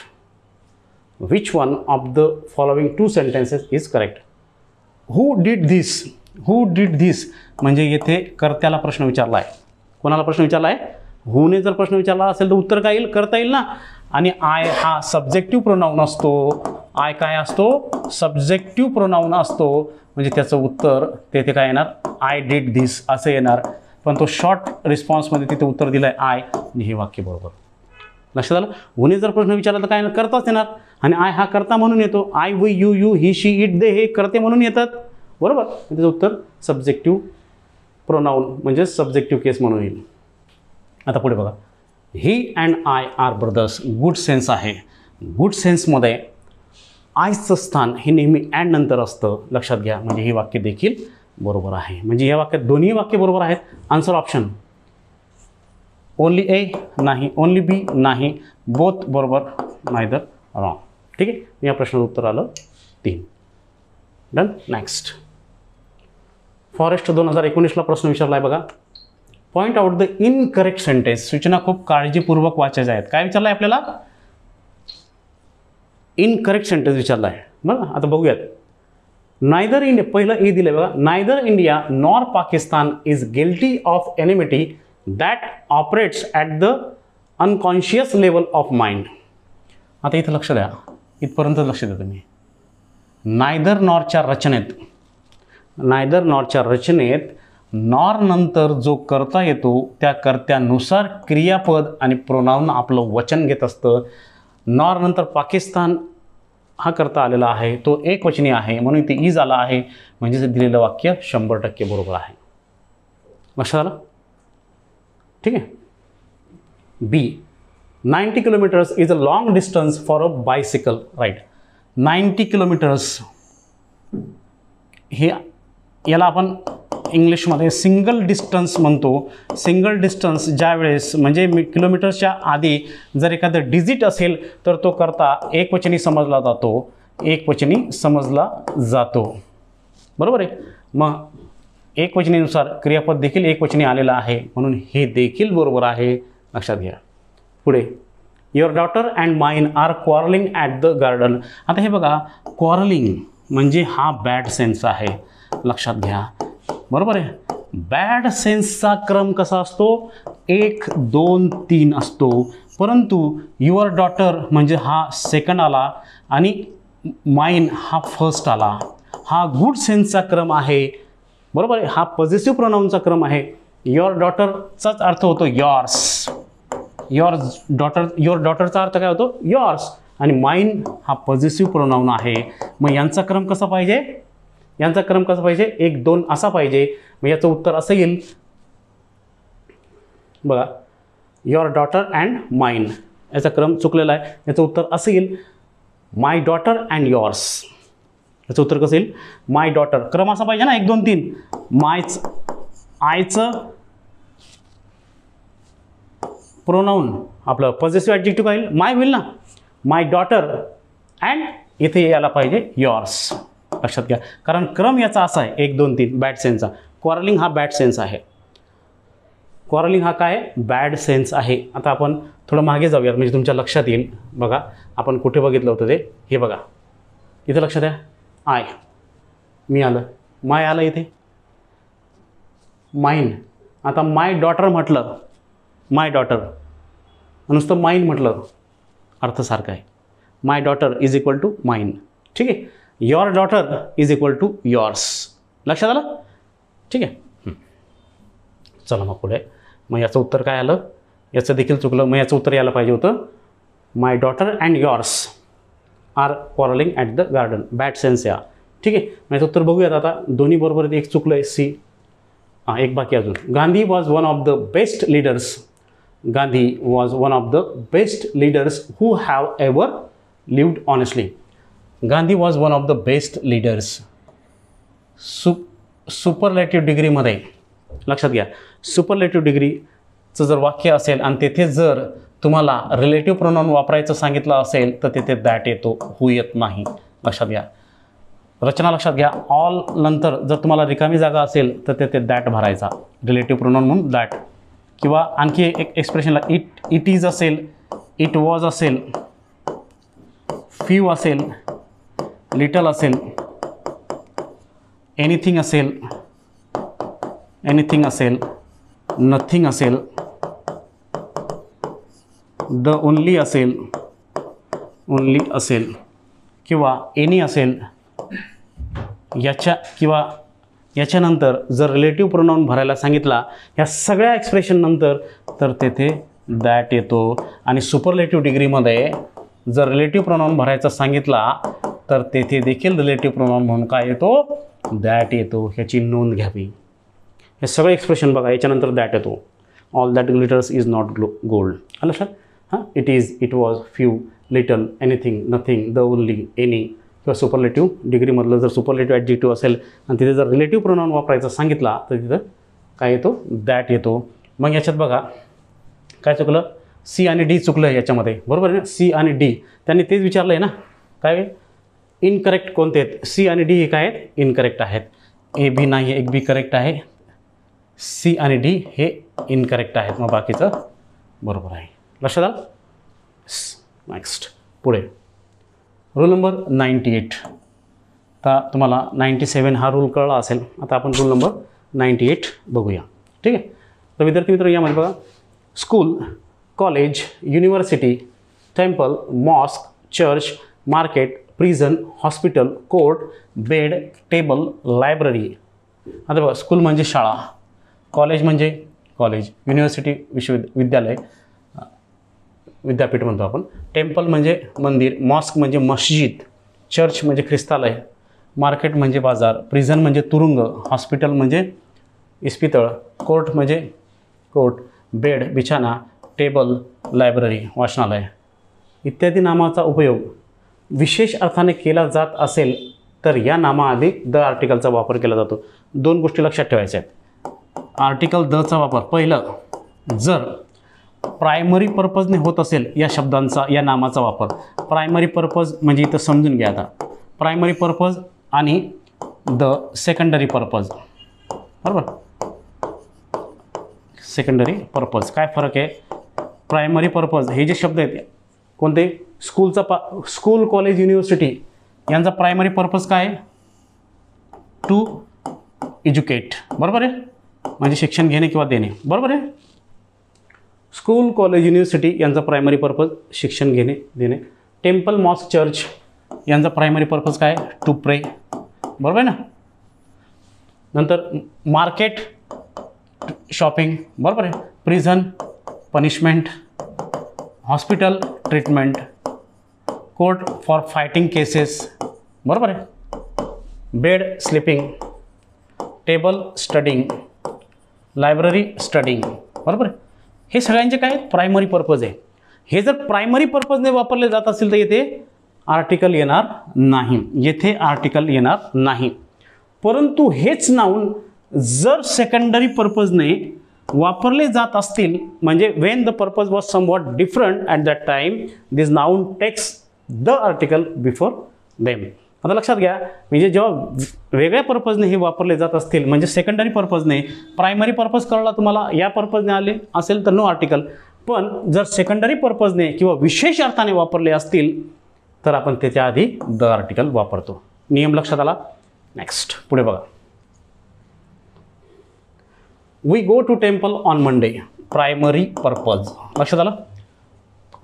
Which one of the following 2 sentences is correct. Who did this. Who did this म्हणजे येथे कर्त्याला प्रश्न विचारला आहे. कोणाला प्रश्न विचारला आहे, हूने जर प्रश्न विचारला असेल तर उत्तर काय येईल, करता येईल ना. आणि आय हा सब्जेक्टिव्ह प्रोनाऊन असतो. आय काय असतो, सब्जेक्टिव्ह प्रोनाऊन असतो. म्हणजे त्याचं उत्तर तेथे काय येणार, आय डिड धिस असं येणार. पण तो शॉर्ट रिस्पॉन्समध्ये तिथे उत्तर दिलं आहे आय, म्हणजे हे वाक्य बरोबर. लक्षात आलं. हुने जर प्रश्न विचारला तर काय करताच येणार. आणि आय हा करता म्हणून येतो. I, we, you, you, he, she, it, they हे करते म्हणून येतात, बरोबर. त्याचं उत्तर सब्जेक्टिव्ह प्रोनाऊन म्हणजे सब्जेक्टिव्ह केस म्हणून येईल. आता पुढे बघा. He and I are brothers. Good sense आहे. गुड सेन्समध्ये आयचं स्थान हे नेहमी अँड नंतर असतं, लक्षात घ्या. म्हणजे हे वाक्य देखील बरोबर आहे. म्हणजे या वाक्यात दोन्ही वाक्य बरोबर आहेत. Answer option. ओनली ए नाही, ओनली बी नाही, बोथ बरोबर, नायदर रॉंग. ठीक आहे, या प्रश्नाचं उत्तर आलं 3. डन. नेक्स्ट, फॉरेस्ट 2019ला प्रश्न विचारला आहे बघा. Point out the incorrect sentence. सूचना खूप काळजीपूर्वक वाचायच्या आहेत. काय विचारलं आहे आपल्याला? इनकरेक्ट सेंटेन्स विचारला आहे. बरं, आता बघूयात. नायदर इंडिया, पहिलं ए दिलं बघा. Neither India nor Pakistan is guilty of enmity that operates at the unconscious level of mind. आता इथं लक्ष द्या, इथपर्यंत लक्ष द्या तुम्ही. नायदर नॉरच्या रचनेत नॉर नंतर जो कर्ता येतो त्या कर्त्यानुसार क्रियापद आणि प्रोनाउन आपलं वचन घेत असतं. नॉर नंतर पाकिस्तान हा कर्ता आलेला आहे, तो एकवचनी आहे म्हणून ते इज आला आहे, म्हणजे दिलेलं वाक्य 100% बरोबर आहे. लक्षात आलं? ठीक आहे. बी, 90 kilometres is a long distance for a bicycle ride. 90 kilometres हे याला आपण इंग्लिशमध्ये सिंगल डिस्टन्स म्हणतो. सिंगल डिस्टन्स ज्यावेळेस म्हणजे किलोमीटर्सच्या आधी जर एखादं डिजिट असेल तर तो करता एकवचनी समजला जातो. बरोबर आहे. मग एकवचनीनुसार क्रियापद देखील एकवचनी आलेलं आहे म्हणून हे देखील बरोबर आहे. लक्षात घ्या. पुढे, your daughter and mine are quarrelling at the garden. आता हे बघा, क्वारलिंग म्हणजे हा बॅड सेन्स आहे. लक्षात घ्या. बरोबर आहे. बॅड सेन्सचा क्रम कसा असतो? 1, 2, 3 असतो. परंतु युअर डॉटर म्हणजे हा सेकंड आला आणि माइन हा फर्स्ट आला. हा गुड सेन्सचा क्रम आहे. बरोबर आहे. हा पॉझिटिव्ह प्रोनाउनचा क्रम आहे. युअर डॉटरचाच अर्थ होतो यॉर्स. युअर डॉटरचा अर्थ काय होतो? यॉर्स. आणि माइन हा पॉझिटिव्ह प्रोनाउन आहे. मग यांचा क्रम कसा पाहिजे? 1, 2 असा पाहिजे. मग याचं उत्तर असं येईल बघा, युअर डॉटर अँड माइन. याचा क्रम चुकलेला आहे. याचं उत्तर असं येईल, माय डॉटर अँड यॉर्स. याचं उत्तर कसं येईल? माय डॉटर. क्रम असा पाहिजे ना, 1, 2, 3. आयचं प्रोनाउन आपलं पॉझिटिव्ह ॲडजेक्टिव्ह काय माय होईल ना. माय डॉटर अँड इथे यायला पाहिजे यॉर्स. लक्षात घ्या. कारण क्रम याचा असा आहे 1, 2, 3 बॅड सेन्सचा. क्वारलिंग हा बॅड सेन्स आहे. क्वारलिंग हा काय? बॅड सेन्स आहे. आता आपण थोडं मागे जाऊयात म्हणजे तुमच्या लक्षात येईल. बघा, आपण कुठे बघितलं होतं ते, हे बघा इथे लक्षात द्या. आय, मी आलं, माय आलं, इथे माइन. आता माय डॉटर म्हटलं, माय डॉटर, नुसतं माइन म्हटलं अर्थ सारखा आहे. My daughter is equal to mine. ठीक आहे. Your daughter is equal to yours. लक्षात आलं? ठीक आहे. चला मग पुढे. मग याचं उत्तर काय आलं? याचं देखील चुकलं. मग याचं उत्तर यायला पाहिजे होतं, my daughter and yours are quarrelling at the garden. Bad sense या. ठीक आहे. मग याचं उत्तर बघूयात आता. दोन्ही बरोबर, एक चुकलं आहे, सी. एक बाकी अजून. Gandhi was one of the best leaders. Gandhi was one of the best leaders who have ever lived honestly. Gandhi was one of the best leaders. Superlative डिग्रीमध्ये लक्षात घ्या. सुपरलेटिव्ह डिग्रीचं जर वाक्य असेल आणि तेथे जर तुम्हाला रिलेटिव्ह प्रोनाउन वापरायचं सांगितलं असेल तर तेथे दॅट येतो, हू येत नाही. लक्षात घ्या. रचना लक्षात घ्या. ऑल नंतर जर तुम्हाला रिकामी जागा असेल तर तेथे दॅट भरायचा. रिलेटिव्ह प्रोनाउन म्हणून दॅट. किंवा आणखी एक एक्सप्रेशनला इट इज असेल, इट वॉज असेल, फ्यू असेल, लिटल असेल, एनिथिंग असेल, नथिंग असेल, द ओनली असेल किंवा एनी असेल. याच्यानंतर जर रिलेटिव्ह प्रोनाउन भरायला सांगितला ह्या सगळ्या एक्सप्रेशन नंतर तर तेथे दॅट येतो. आणि सुपरलेटिव्ह डिग्रीमध्ये जर रिलेटिव्ह प्रोनाउन भरायचा सांगितला तर तेथे देखील रिलेटिव्ह प्रोनाउन म्हणून काय येतो? दॅट येतो. ह्याची नोंद घ्यावी. हे सगळे एक्सप्रेशन बघा, याच्यानंतर दॅट येतो. All that glitters is not gold. आलं लक्षात? हां, it is, it was, few, little, anything, nothing, the only, any किंवा सुपरलेटिव्ह डिग्रीमधलं जर सुपरलेटिव्ह ॲडजेक्टिव्ह असेल आणि तिथे जर रिलेटिव्ह प्रोनाउन वापरायचा सांगितला तर तिथं काय येतो? दॅट येतो. मग याच्यात बघा, काय चुकलं? सी आणि डी चुकलं आहे याच्यामध्ये, बरोबर आहे ना? सी आणि डी त्यांनी तेच विचारलं आहे ना, काय इनकरेक्ट कोणते आहेत? सी आणि डी हे काय आहेत? इनकरेक्ट आहेत. ए बी नाही, एक बी करेक्ट आहे, सी आणि डी हे इनकरेक्ट आहेत, मग बाकीचं बरोबर आहे. लक्षात आलं? नेक्स्ट पुढे रूल नंबर 98. आता तुम्हाला 97 हा रूल कळला असेल. आता आपण रूल नंबर 98 बघूया. ठीक आहे. तर विद्यार्थी मित्र यामध्ये बघा, school, college, university, temple, mosque, church, market, prison, hospital, court, bed, table, library. आता बघा, स्कूल म्हणजे शाळा, कॉलेज म्हणजे कॉलेज, युनिव्हर्सिटी विद्यालय विद्यापीठ म्हणतो आपण, टेम्पल म्हणजे मंदिर, मॉस्क म्हणजे मस्जिद, चर्च म्हणजे ख्रिस्तालय, मार्केट म्हणजे बाजार, प्रिझन म्हणजे तुरुंग, हॉस्पिटल म्हणजे इस्पितळ, कोर्ट म्हणजे कोर्ट, बेड बिछाना, टेबल लायब्ररी वाचनालय इत्यादी नामाचा उपयोग विशेष अर्थाने केला जात असेल तर या नामाआधी द आर्टिकलचा वापर केला जातो. दोन गोष्टी लक्षात ठेवायच्या आहेत. आर्टिकल दचा वापर, पहिलं, जर प्रायमरी पर्पजने होत असेल या शब्दांचा, या नामाचा वापर. प्रायमरी पर्पज म्हणजे इथं समजून घ्या. आता प्रायमरी पर्पज आणि द सेकंडरी पर्पज, बरोबर. सेकंडरी पर्पज काय फरक आहे? प्रायमरी पर्पज हे जे शब्द आहेत कोणते? स्कूल, कॉलेज, युनिव्हर्सिटी यांचा प्रायमरी पर्पज काय आहे? टू एज्युकेट, बरोबर आहे, म्हणजे शिक्षण घेणे किंवा देणे, बरोबर आहे. स्कूल, कॉलेज, युनिव्हर्सिटी यांचा प्रायमरी पर्पज शिक्षण घेणे देणे. टेम्पल, मॉस्क, चर्च यांचा प्रायमरी पर्पज काय? टू प्रे, बरोबर आहे ना. नंतर मार्केट, शॉपिंग, बरोबर आहे. Prison, punishment, hospital, treatment, court for fighting cases, बरोबर आहे. Bed, sleeping, table, studying, library, studying, बरोबर आहे. हे सगळ्यांचे काय प्रायमरी पर्पज आहे. हे जर प्रायमरी पर्पजने वापरले जात असेल तर येथे आर्टिकल येणार नाही, येथे आर्टिकल येणार नाही. परंतु हेच नाउन जर सेकंडरी पर्पजने वापरले जात असतील, म्हणजे when the purpose was somewhat different at that time, this noun takes the article before them. आता लक्षात घ्या, म्हणजे जेव्हा वेगळ्या पर्पजने हे वापरले जात असतील, म्हणजे सेकंडरी पर्पजने, प्रायमरी पर्पज कळला तुम्हाला, या पर्पजने आले असेल तर नो आर्टिकल. पण जर सेकंडरी पर्पजने किंवा विशेष अर्थाने वापरले असतील तर आपण त्याच्या आधी द आर्टिकल वापरतो. नियम लक्षात आला? नेक्स्ट पुढे बघा. We go to temple on Monday, primary purpose, लक्षात आलं?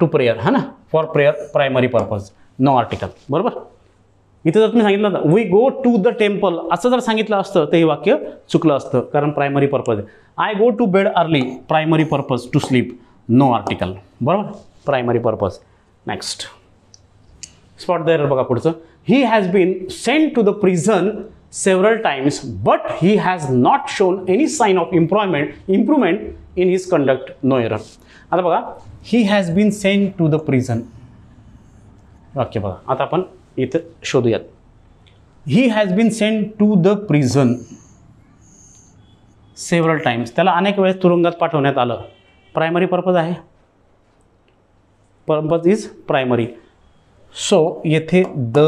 टू प्रेयर, हा ना, for prayer, primary purpose, no article, बरोबर. इथं जर तुम्ही सांगितलं we go to the temple असं जर सांगितलं असतं तर हे वाक्य चुकलं असतं, कारण प्रायमरी पर्पज आहे. I go to bed early, primary purpose to sleep, no article, बरोबर, primary purpose. Next spot there बघा पुढचं. He has been sent to the prison several times but he has not shown any sign of improvement in his conduct, no error. आता बघा, he has been sent to the prison, वाक्य बघा. आता आपण इथं शोधूयात. he has been sent to the prison several times, त्याला अनेक वेळेस तुरुंगात पाठवण्यात आलं. प्रायमरी पर्पज आहे, पर्पज इज प्रायमरी, सो येथे द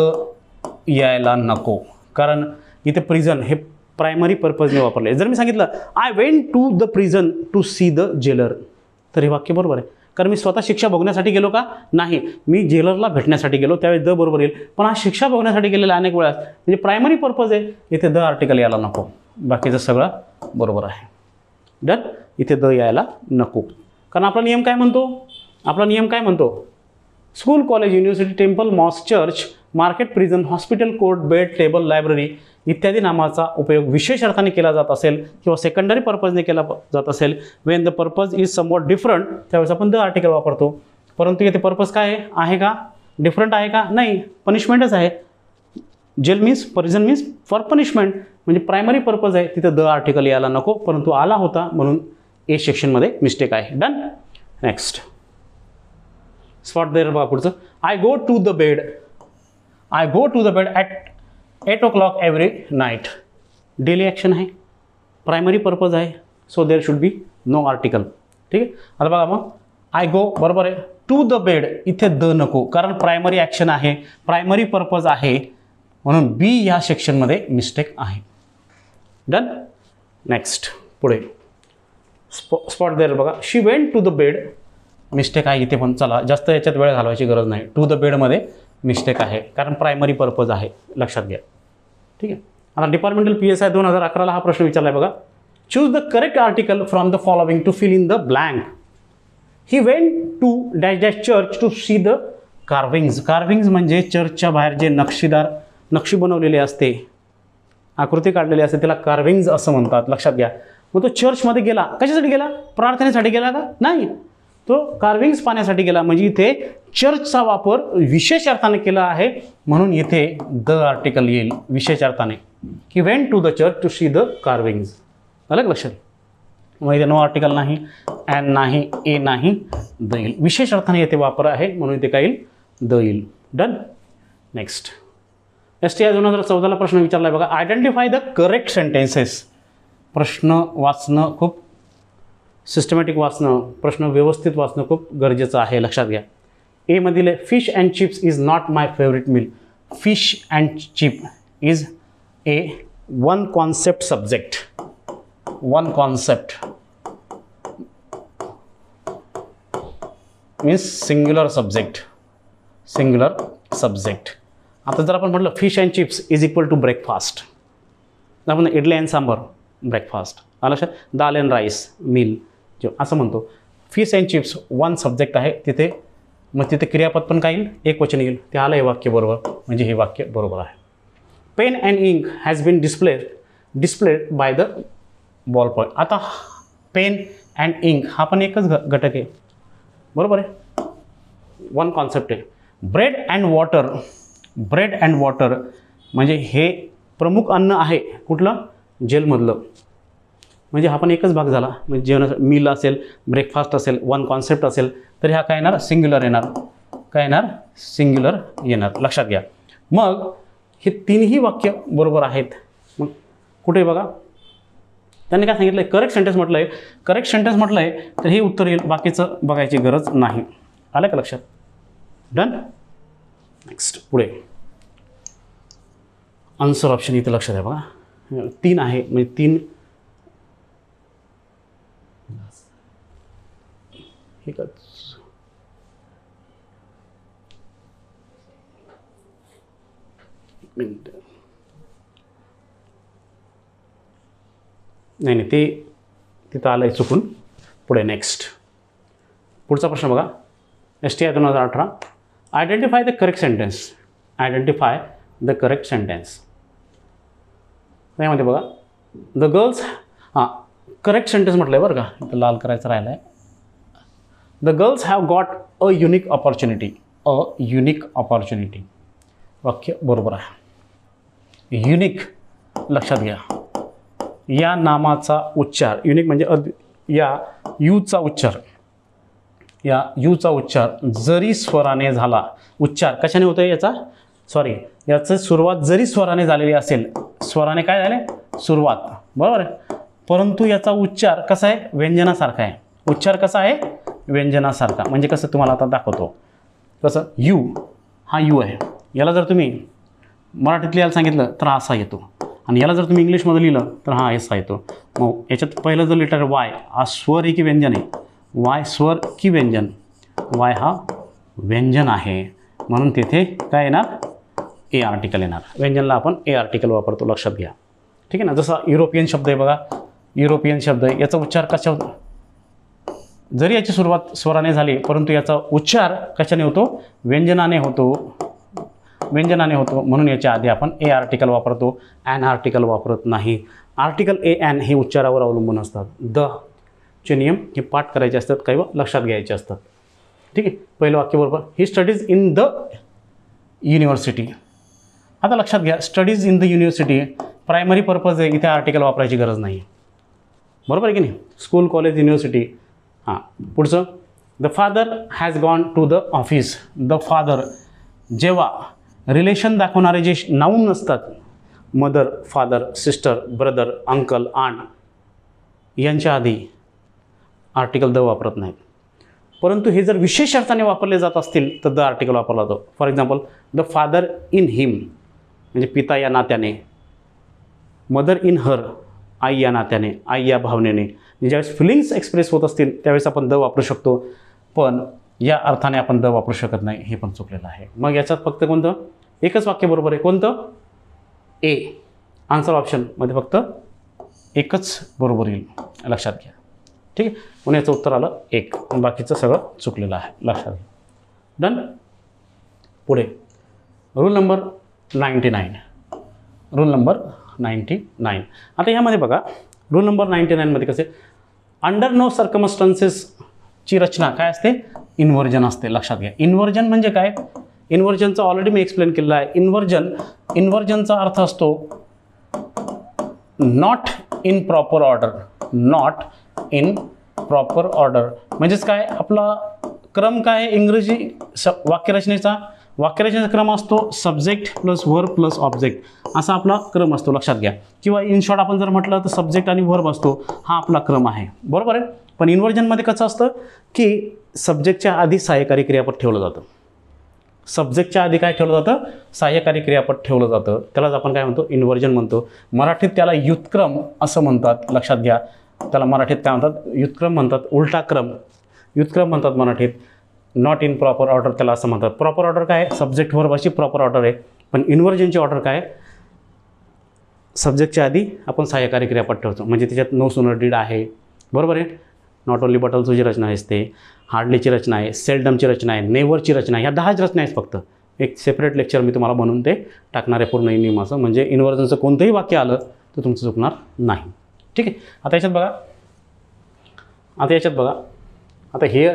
यायला नको, कारण इथे प्रिझन हे प्रायमरी पर्पजने वापरले. जर मी सांगितलं I went to the prison to see the jailer, तर हे वाक्य बरोबर आहे, कारण मी स्वतः शिक्षा भोगण्यासाठी गेलो का? नाही, मी जेलरला भेटण्यासाठी गेलो, त्यावेळी द बरोबर येईल. पण हा शिक्षा भोगण्यासाठी गेलेला अनेक वेळा, म्हणजे प्रायमरी पर्पज आहे, इथे द आर्टिकल यायला नको, बाकीचं सगळं बरोबर आहे. डन, इथे द यायला नको, कारण आपला नियम काय म्हणतो? आपला नियम काय म्हणतो? School, college, university, temple, mosque, church, market, prison, hospital, court, bed, table, library इत्यादी नामाचा उपयोग विशेष अर्थाने केला जात असेल किंवा सेकंडरी पर्पजने केला जात असेल, Wien the purpose is somewhat different, त्यावेळेस आपण द आर्टिकल वापरतो. परंतु येथे पर्पज काय आहे का? डिफरंट आहे का? नाही, पनिशमेंटच आहे. Jail means, prison means for punishment, म्हणजे प्रायमरी पर्पज आहे, तिथं द आर्टिकल यायला नको, परंतु आला होता, म्हणून ए सेक्शनमध्ये मिस्टेक आहे. डन. नेक्स्ट स्पॉट देअर बघा पुढचं. I go to the bed, I go to the bed at 8 o'clock every night, daily action आहे, प्रायमरी पर्पज आहे, so there should be no article. ठीक आहे. आता बघा मग आय गो, बरोबर आहे. टू द बेड, इथे द नको, कारण प्रायमरी ॲक्शन आहे, प्रायमरी पर्पज आहे, म्हणून बी ह्या सेक्शनमध्ये मिस्टेक आहे. डन. नेक्स्ट पुढे स्पॉट देअर बघा. She went to the bed, mistake आहे इथे पण. चला जास्त याच्यात वेळ घालवायची गरज नाही. टू द बेडमध्ये मिस्टेक आहे कारण प्रायमरी पर्पज आहे, लक्षात घ्या. ठीक आहे. आता डिपार्टमेंटल PSI 2011ला हा प्रश्न विचारला आहे बघा. Choose the correct article from the following to fill in the blank. He went to dash dash church to see the carvings. Carvings म्हणजे चर्चच्या बाहेर जे नक्षी बनवलेली असते, आकृती काढलेली असते, त्याला कार्विंग्ज असं म्हणतात, लक्षात घ्या. मग तो चर्चमध्ये गेला, कशासाठी गेला? प्रार्थनेसाठी गेला का? नाही, तो कार्विंग्ज पाहण्यासाठी गेला. म्हणजे इथे चर्चचा वापर विशेष अर्थाने केला आहे, म्हणून इथे द आर्टिकल येईल विशेष अर्थाने. He went to the church to see the carvings. अलग लक्षात. मग इथे नो आर्टिकल नाही, ॲन नाही, ए नाही, द येईल. विशेष अर्थाने येथे वापर आहे, म्हणून इथे काय येईल? द येईल. डन. नेक्स्ट STI 2014ला प्रश्न विचारला आहे बघा. Identify the correct sentences. प्रश्न वाचणं खूप सिस्टमॅटिक वाचणं, प्रश्न व्यवस्थित वाचणं खूप गरजेचं आहे, लक्षात घ्या. ए मधील fish and chips is not my favourite meal. Fish and chip is a one concept subject. One concept means singular subject. Singular subject. आता जर आपण म्हटलं fish and chips is equal to breakfast, आपण इडली अँड सांबर ब्रेकफास्ट, लक्षात. दाल अँड राईस मील असं म्हणतो. Fish and chips one subject आहे तिथे, मग तिथे क्रियापद पण काय येईल? एक वचन येईल. ते आलं हे वाक्य बरोबर, म्हणजे हे वाक्य बरोबर आहे. Pen and ink has been displaced by the ball point. आता पेन अँड इंक हा पण एकच घटक आहे, बरोबर आहे, वन कॉन्सेप्ट आहे. ब्रेड अँड वॉटर म्हणजे हे प्रमुख अन्न आहे, कुठलं? जेलमधलं. म्हणजे हा पण एकच भाग झाला. म्हणजे जेवण मील असेल, ब्रेकफास्ट असेल, वन कॉन्सेप्ट असेल, तर ह्या काय येणार? सिंग्युलर येणार. काय येणार? सिंग्युलर येणार, लक्षात घ्या. मग हे तीनही वाक्य बरोबर आहेत. मग कुठे बघा, त्यांनी काय सांगितलं? करेक्ट सेंटेन्स म्हटलं आहे. करेक्ट सेंटेन्स म्हटलं आहे तर हे उत्तर येईल, बाकीचं बघायची गरज नाही. आलं का लक्षात? डन. नेक्स्ट पुढे आन्सर ऑप्शन इथं लक्षात आहे बघा. 3 आहे, म्हणजे 3 एकच मिनिट. नाही ते तिथं आलं आहे चुकून. पुढे नेक्स्ट पुढचा प्रश्न बघा. STI 2018. Identify the correct sentence. Identify the correct sentence. त्यामध्ये बघा द गर्ल्स, करेक्ट सेंटेन्स म्हटलं आहे बरं का, इथं लाल करायचं राहिलं आहे. The girls have got a unique opportunity. A unique opportunity वाक्य बरोबर आहे. युनिक लक्षात घ्या. या नामाचा उच्चार, युनिक म्हणजे या यूचा उच्चार जरी स्वराने झाला, उच्चार कशाने होतो याचा? याचं सुरुवात जरी स्वराने झालेली असेल, स्वराने काय झाले? सुरुवात, बरोबर आहे. परंतु याचा उच्चार कसा आहे? व्यंजनासारखा आहे. उच्चार कसा आहे? व्यंजनासारखा. म्हणजे कसं तुम्हाला आता दाखवतो. कसं? यू, हा यू आहे. याला जर तुम्ही मराठीत लिहायला सांगितलं तर हा असा येतो, आणि याला जर तुम्ही इंग्लिशमध्ये लिहिलं तर हा असा येतो. मग याच्यात पहिलं जर लेटर वाय, हा स्वर आहे की व्यंजन आहे? वाय स्वर की व्यंजन? वाय हा व्यंजन आहे, म्हणून तिथे काय येणार? ए आर्टिकल येणार. व्यंजनला आपण ए आर्टिकल वापरतो, लक्षात घ्या. ठीक आहे ना. जसा युरोपियन शब्द आहे बघा, युरोपियन शब्द आहे, याचा उच्चार कशा होतो? जरी याची सुरुवात स्वराने झाली, परंतु याचा उच्चार कशाने होतो? व्यंजनाने होतो. म्हणून याच्या आधी आपण ए आर्टिकल वापरतो, ॲन आर्टिकल वापरत नाही. आर्टिकल ए ॲन हे उच्चारावर अवलंबून असतात. द चे नियम हे पाठ करायचे असतात, काही लक्षात घ्यायचे असतात. ठीक आहे. पहिलं वाक्य बरोबर. He studies in the university. आता लक्षात घ्या, studies in the university primary purpose आहे, इथे आर्टिकल वापरायची गरज नाही, बरोबर आहे की नाही? School, college, university. हां, पुढचं the father has gone to the office. The father, जेव्हा रिलेशन दाखवणारे जे नाऊन नसतात, mother, father, sister, brother, uncle, aunt, यांच्या आधी आर्टिकल द वापरत नाहीत. परंतु हे जर विशेष अर्थाने वापरले जात असतील तर द आर्टिकल वापरला जातो. For example, the father in him म्हणजे पिता या नात्याने, मदर इन हर आई या नात्याने, आई या भावनेने. ज्यावेळेस फिलिंग्स एक्सप्रेस होत असतील त्यावेळेस आपण द वापरू शकतो, पण या अर्थाने आपण द वापरू शकत नाही, हे पण चुकलेलं आहे. मग याच्यात फक्त कोणतं एकच वाक्य बरोबर आहे, कोणतं? ए. आन्सर ऑप्शनमध्ये फक्त एकच बरोबर येईल, लक्षात घ्या. ठीक आहे, म्हणून याचं उत्तर आलं 1. बाकीचं सगळं चुकलेलं आहे, लक्षात घ्या. डन. पुढे रूल नंबर 99. Rule number 99. आता यामध्ये बघा, रूल नंबर 99मध्ये कसे, अंडर नो सर्कमस्टन्सेसची रचना काय असते? इन्व्हर्जन असते, लक्षात घ्या. इन्व्हर्जन म्हणजे काय? इन्व्हर्जनचा ऑलरेडी मी एक्सप्लेन केलेला आहे. इन्व्हर्जनचा अर्थ असतो not in proper order. Not in proper order म्हणजेच काय? आपला क्रम काय? इंग्रजी वाक्यरचनेचा क्रम असतो subject plus verb plus object, असा आपला क्रम असतो, लक्षात घ्या. किंवा इन शॉर्ट आपण जर म्हटलं तर सब्जेक्ट आणि वर्ब असतो, हा आपला क्रम आहे, बरोबर आहे. पण इन्व्हर्जनमध्ये कसं असतं की सब्जेक्टच्या आधी सहाय्यकारी क्रियापद ठेवलं जातं. सब्जेक्टच्या आधी काय ठेवलं जातं? सहाय्यकारी क्रियापद ठेवलं जातं. त्यालाच आपण काय म्हणतो? इन्व्हर्जन म्हणतो. मराठीत त्याला व्युत्क्रम असं म्हणतात, लक्षात घ्या. त्याला मराठीत काय म्हणतात? व्युत्क्रम म्हणतात, उलटा क्रम व्युत्क्रम म्हणतात मराठीत. नॉट इन प्रॉपर ऑर्डर त्याला असं म्हणतात. प्रॉपर ऑर्डर काय? सब्जेक्ट वर्ब अशी प्रॉपर ऑर्डर आहे. पण इन्व्हर्जनची ऑर्डर काय? सब्जेक्टच्या आधी आपण सहाय्यकारी क्रियापद ठेवतो, म्हणजे त्याच्यात नो सूनर डीड आहे, बरोबर आहे. नॉट ओनली बट ऑल्सो जी रचना असते, हार्डलीची रचना आहे, सेल्डमची रचना आहे, नेव्हरची रचना आहे. ह्या 10च रचना आहेत फक्त. एक सेपरेट लेक्चर मी तुम्हाला बनवून ते टाकणार आहे पूर्ण नियमाचं, म्हणजे इन्व्हर्जनचं कोणतंही वाक्य आलं तर तुमचं चुकणार नाही. ठीक आहे. आता याच्यात बघा, आता हिअर,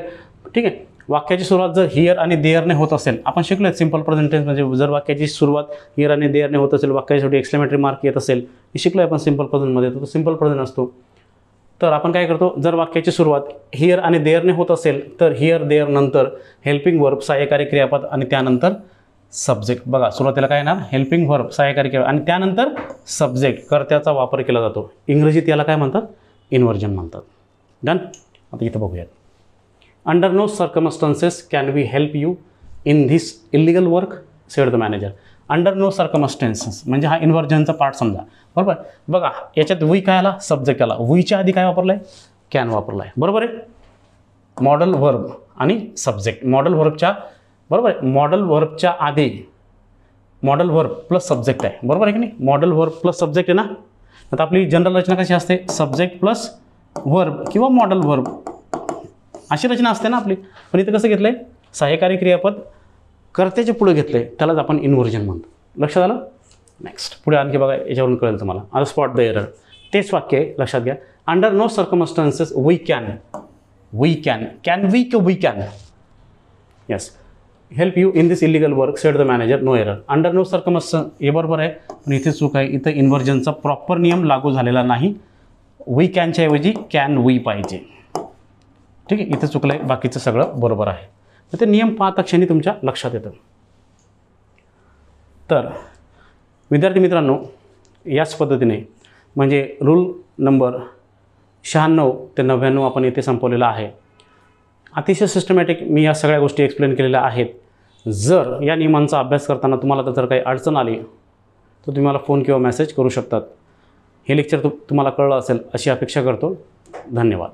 ठीक आहे. वाक्याची सुरुवात जर हिअर आणि देअरने होत असेल, आपण शिकलो सिंपल प्रेझेंट टेन्स म्हणजे जर वाक्याची सुरुवात हिअर आणि देअरने होत असेल, वाक्यासाठी एक्सक्लेमेटरी मार्क येत असेल, हे शिकलो आपण सिंपल प्रेझेंटमध्ये, तो सिंपल प्रेझेंट असतो. तर आपण काय करतो? जर वाक्याची सुरुवात हिअर आणि देअरने होत असेल तर हिअर देअर नंतर हेल्पिंग वर्ब सहाय्यकारी क्रियापद आणि त्यानंतर सब्जेक्ट. बघा, सुरुवातीला काय येणार? हेल्पिंग वर्ब सहाय्यकारी क्रियापद आणि त्यानंतर सब्जेक्ट, कर्त्याचा वापर केला जातो. इंग्रजीत याला काय म्हणतात? इन्व्हर्जन म्हणतात. डन. आता इथं बघूयात. Under no circumstances can we help you in this illegal work, said the manager. Under no circumstances म्हणजे हा इन्व्हर्जनचा पार्ट समजा, बरोबर. बघा, याच्यात वी काय आला? सब्जेक्ट आला. वीच्या आधी काय वापरलं आहे? कॅन वापरला आहे, बरोबर आहे. मॉडल वर्ब आणि सब्जेक्ट, मॉडल वर्बच्या, बरोबर आहे. मॉडल वर्बच्या आधी मॉडल वर्ब प्लस सब्जेक्ट आहे, बरोबर आहे की नाही? मॉडल वर्ब प्लस सब्जेक्ट आहे ना. आता आपली जनरल रचना कशी असते? सब्जेक्ट प्लस वर्ब किंवा मॉडल वर्ब अशी रचना असते ना आपली. पण इथं कसं घेतलं आहे? सहाय्यकारी क्रियापद कर्त्याच्या पुढे घेतलं आहे, त्यालाच आपण इन्व्हर्जन म्हणतो. लक्षात आलं? नेक्स्ट पुढे आणखी बघा, याच्यावरून कळेल तुम्हाला. आता स्पॉट द एरर, तेच वाक्य आहे, लक्षात घ्या. Under no circumstances we can we can yes help you in this illegal work, said the manager, no error. Under no circumstance हे बरोबर आहे, पण इथे चूक आहे. इथं इन्व्हर्जनचा प्रॉपर नियम लागू झालेला नाही. वी कॅनच्या ऐवजी कॅन वी पाहिजे, ठीक आहे. इथं चुकलं आहे, बाकीचं सगळं बरोबर आहे. तर ते नियम पाहता क्षणी तुमच्या लक्षात येतं. तर विद्यार्थी मित्रांनो, याच पद्धतीने म्हणजे रूल नंबर 96 ते 99 आपण इथे संपवलेला आहे. अतिशय सिस्टमॅटिक मी या सगळ्या गोष्टी एक्सप्लेन केलेल्या आहेत. जर या नियमांचा अभ्यास करताना तुम्हाला जर काही अडचण आली तर तुम्ही मला फोन किंवा मेसेज करू शकतात. हे लेक्चर तुम्हाला कळलं असेल अशी अपेक्षा करतो. धन्यवाद.